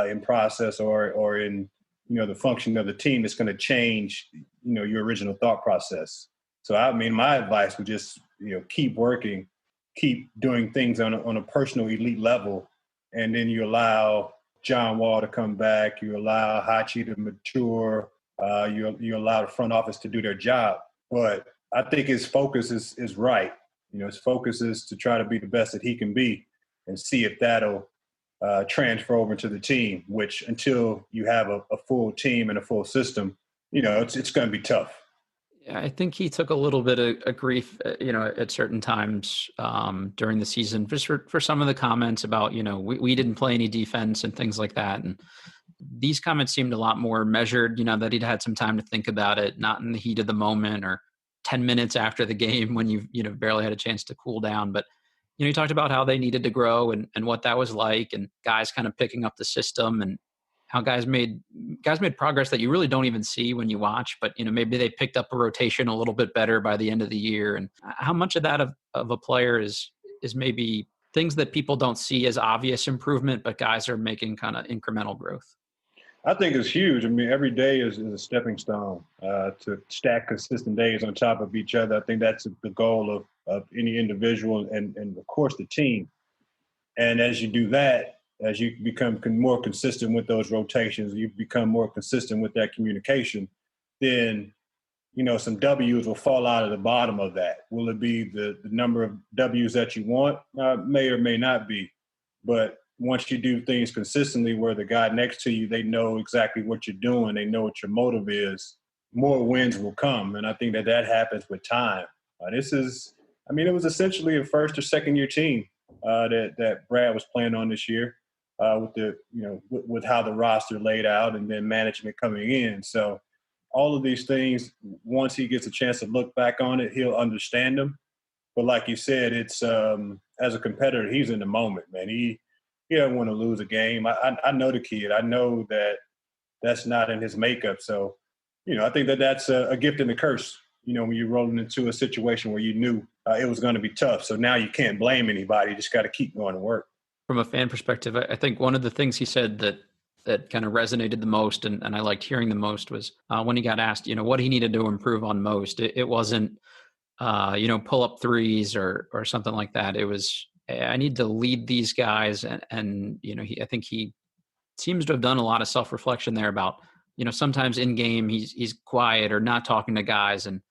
in process or in, the function of the team. It's going to change, your original thought process. So, I mean, my advice would just, keep working, keep doing things on a personal elite level. And then you allow John Wall to come back. You allow Hachi to mature. You allow the front office to do their job. But I think his focus is right. His focus is to try to be the best that he can be and see if that'll transfer over to the team, which until you have a full team and a full system, it's going to be tough. Yeah, I think he took a little bit of grief, at certain times during the season just for some of the comments about, we didn't play any defense and things like that. And these comments seemed a lot more measured, that he'd had some time to think about it, not in the heat of the moment or 10 minutes after the game when you barely had a chance to cool down. But, he talked about how they needed to grow and what that was like and guys kind of picking up the system and how guys made progress that you really don't even see when you watch, but maybe they picked up a rotation a little bit better by the end of the year. And how much of that of a player is maybe things that people don't see as obvious improvement, but guys are making kind of incremental growth? I think it's huge. I mean, every day is a stepping stone to stack consistent days on top of each other. I think that's the goal of any individual and of course the team. And as you do that, as you become more consistent with those rotations, you become more consistent with that communication, then, some W's will fall out of the bottom of that. Will it be the number of W's that you want? May or may not be. But once you do things consistently where the guy next to you, they know exactly what you're doing, they know what your motive is, more wins will come. And I think that happens with time. It was essentially a first or second year team that Brad was playing on this year with how the roster laid out and then management coming in. So all of these things, once he gets a chance to look back on it, he'll understand them. But like you said, it's as a competitor, he's in the moment, man. He doesn't want to lose a game. I know the kid. I know that's not in his makeup. So, I think that's a gift and a curse, when you're rolling into a situation where you knew it was going to be tough. So now you can't blame anybody. You just got to keep going to work. From a fan perspective, I think one of the things he said that kind of resonated the most and I liked hearing the most was when he got asked, what he needed to improve on most. It wasn't, pull up threes or something like that. It was, I need to lead these guys. And I think he seems to have done a lot of self-reflection there about, sometimes in game he's quiet or not talking to guys and,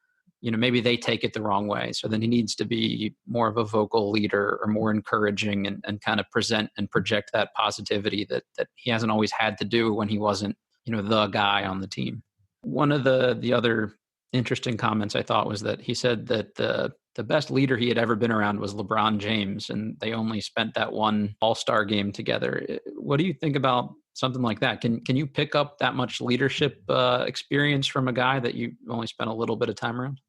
maybe they take it the wrong way. So then he needs to be more of a vocal leader or more encouraging and kind of present and project that positivity that he hasn't always had to do when he wasn't, the guy on the team. One of the other interesting comments I thought was that he said that the best leader he had ever been around was LeBron James, and they only spent that one All-Star game together. What do you think about something like that? Can you pick up that much leadership experience from a guy that you only spent a little bit of time around?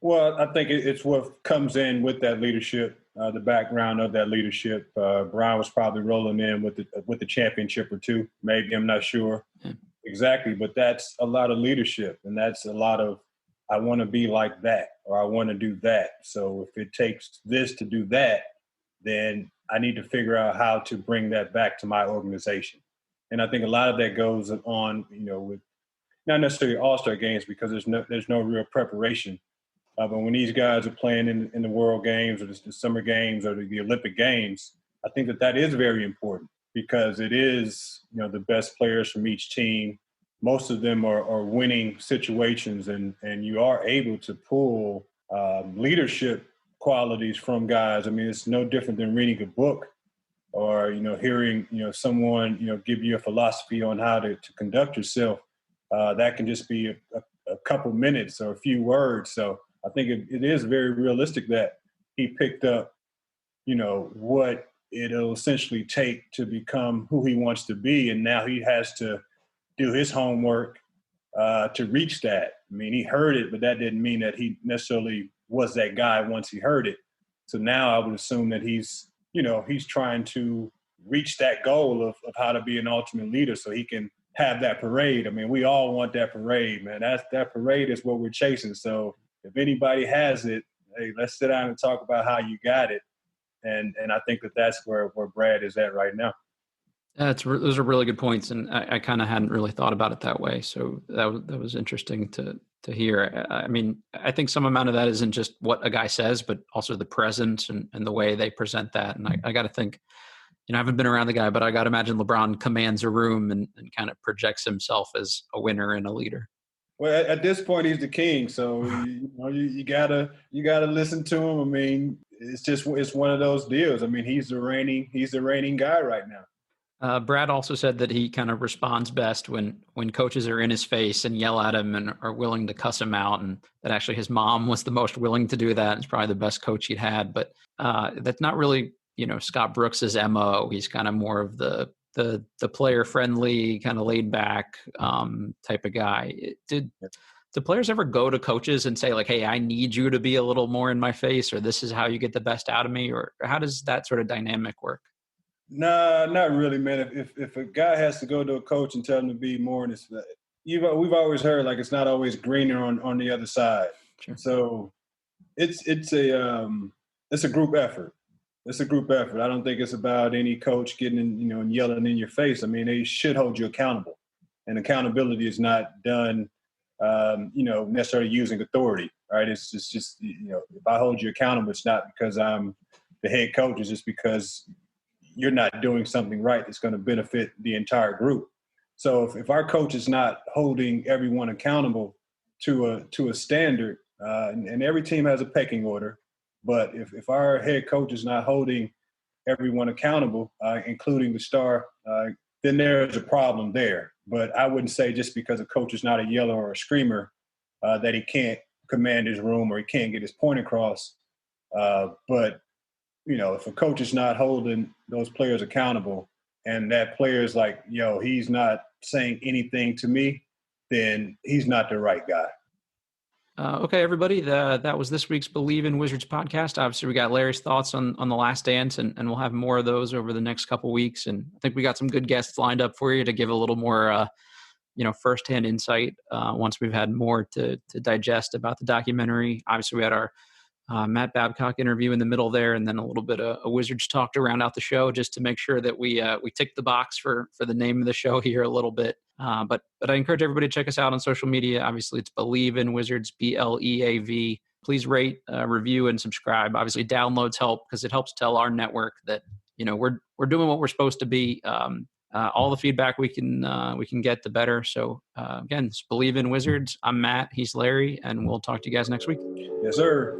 Well, I think it's what comes in with that leadership, the background of that leadership. Brian was probably rolling in with the championship or two, maybe, I'm not sure exactly, but that's a lot of leadership, and that's a lot of I want to be like that, or I want to do that. So if it takes this to do that, then I need to figure out how to bring that back to my organization. And I think a lot of that goes on, with not necessarily all-star games because there's no real preparation. But when these guys are playing in the World Games or the Summer Games or the Olympic Games, I think that is very important because it is, the best players from each team. Most of them are winning situations, and you are able to pull leadership qualities from guys. I mean, it's no different than reading a book or, hearing, someone, give you a philosophy on how to conduct yourself. That can just be a couple minutes or a few words. So I think it is very realistic that he picked up, what it'll essentially take to become who he wants to be. And now he has to do his homework to reach that. I mean, he heard it, but that didn't mean that he necessarily was that guy once he heard it. So now I would assume that he's trying to reach that goal of how to be an ultimate leader so he can have that parade. I mean, we all want that parade, man. That parade is what we're chasing. So if anybody has it, hey, let's sit down and talk about how you got it. And I think that's where Brad is at right now. Those are really good points, and I kind of hadn't really thought about it that way. So that was interesting to hear. I mean, I think some amount of that isn't just what a guy says, but also the presence and the way they present that. And I got to think, I haven't been around the guy, but I got to imagine LeBron commands a room and kind of projects himself as a winner and a leader. Well, at this point, he's the king, so you gotta listen to him. I mean, it's one of those deals. I mean, he's the reigning guy right now. Brad also said that he kind of responds best when coaches are in his face and yell at him and are willing to cuss him out, and that actually his mom was the most willing to do that. It's probably the best coach he'd had, but that's not really Scott Brooks's MO. He's kind of more of the player friendly, kind of laid back type of guy. Did players ever go to coaches and say like, hey, I need you to be a little more in my face, or this is how you get the best out of me? Or how does that sort of dynamic work? Nah, not really, man. If a guy has to go to a coach and tell him to be more in his face, we've always heard like it's not always greener on the other side. Sure. So it's a group effort. It's a group effort. I don't think it's about any coach getting in, and yelling in your face. I mean, they should hold you accountable, and accountability is not done, necessarily using authority. Right? It's just if I hold you accountable, it's not because I'm the head coach. It's just because you're not doing something right that's going to benefit the entire group. So if our coach is not holding everyone accountable, to a standard, and every team has a pecking order. But if our head coach is not holding everyone accountable, including the star, then there's a problem there. But I wouldn't say just because a coach is not a yeller or a screamer that he can't command his room or he can't get his point across. But, if a coach is not holding those players accountable and that player is like, yo, he's not saying anything to me, then he's not the right guy. Okay, everybody, that was this week's Bleav in Wizards podcast. Obviously, we got Larry's thoughts on The Last Dance, and we'll have more of those over the next couple weeks. And I think we got some good guests lined up for you to give a little more, firsthand insight once we've had more to digest about the documentary. Obviously, we had our Matt Babcock interview in the middle there, and then a little bit of a Wizards talk to round out the show, just to make sure that we tick the box for the name of the show here a little bit. But I encourage everybody to check us out on social media. Obviously, it's Bleav in Wizards, BLEAV. Please rate, review, and subscribe. Obviously, downloads help because it helps tell our network that we're doing what we're supposed to be. All the feedback we can get, the better. So again, it's Bleav in Wizards. I'm Matt. He's Larry, and we'll talk to you guys next week. Yes, sir.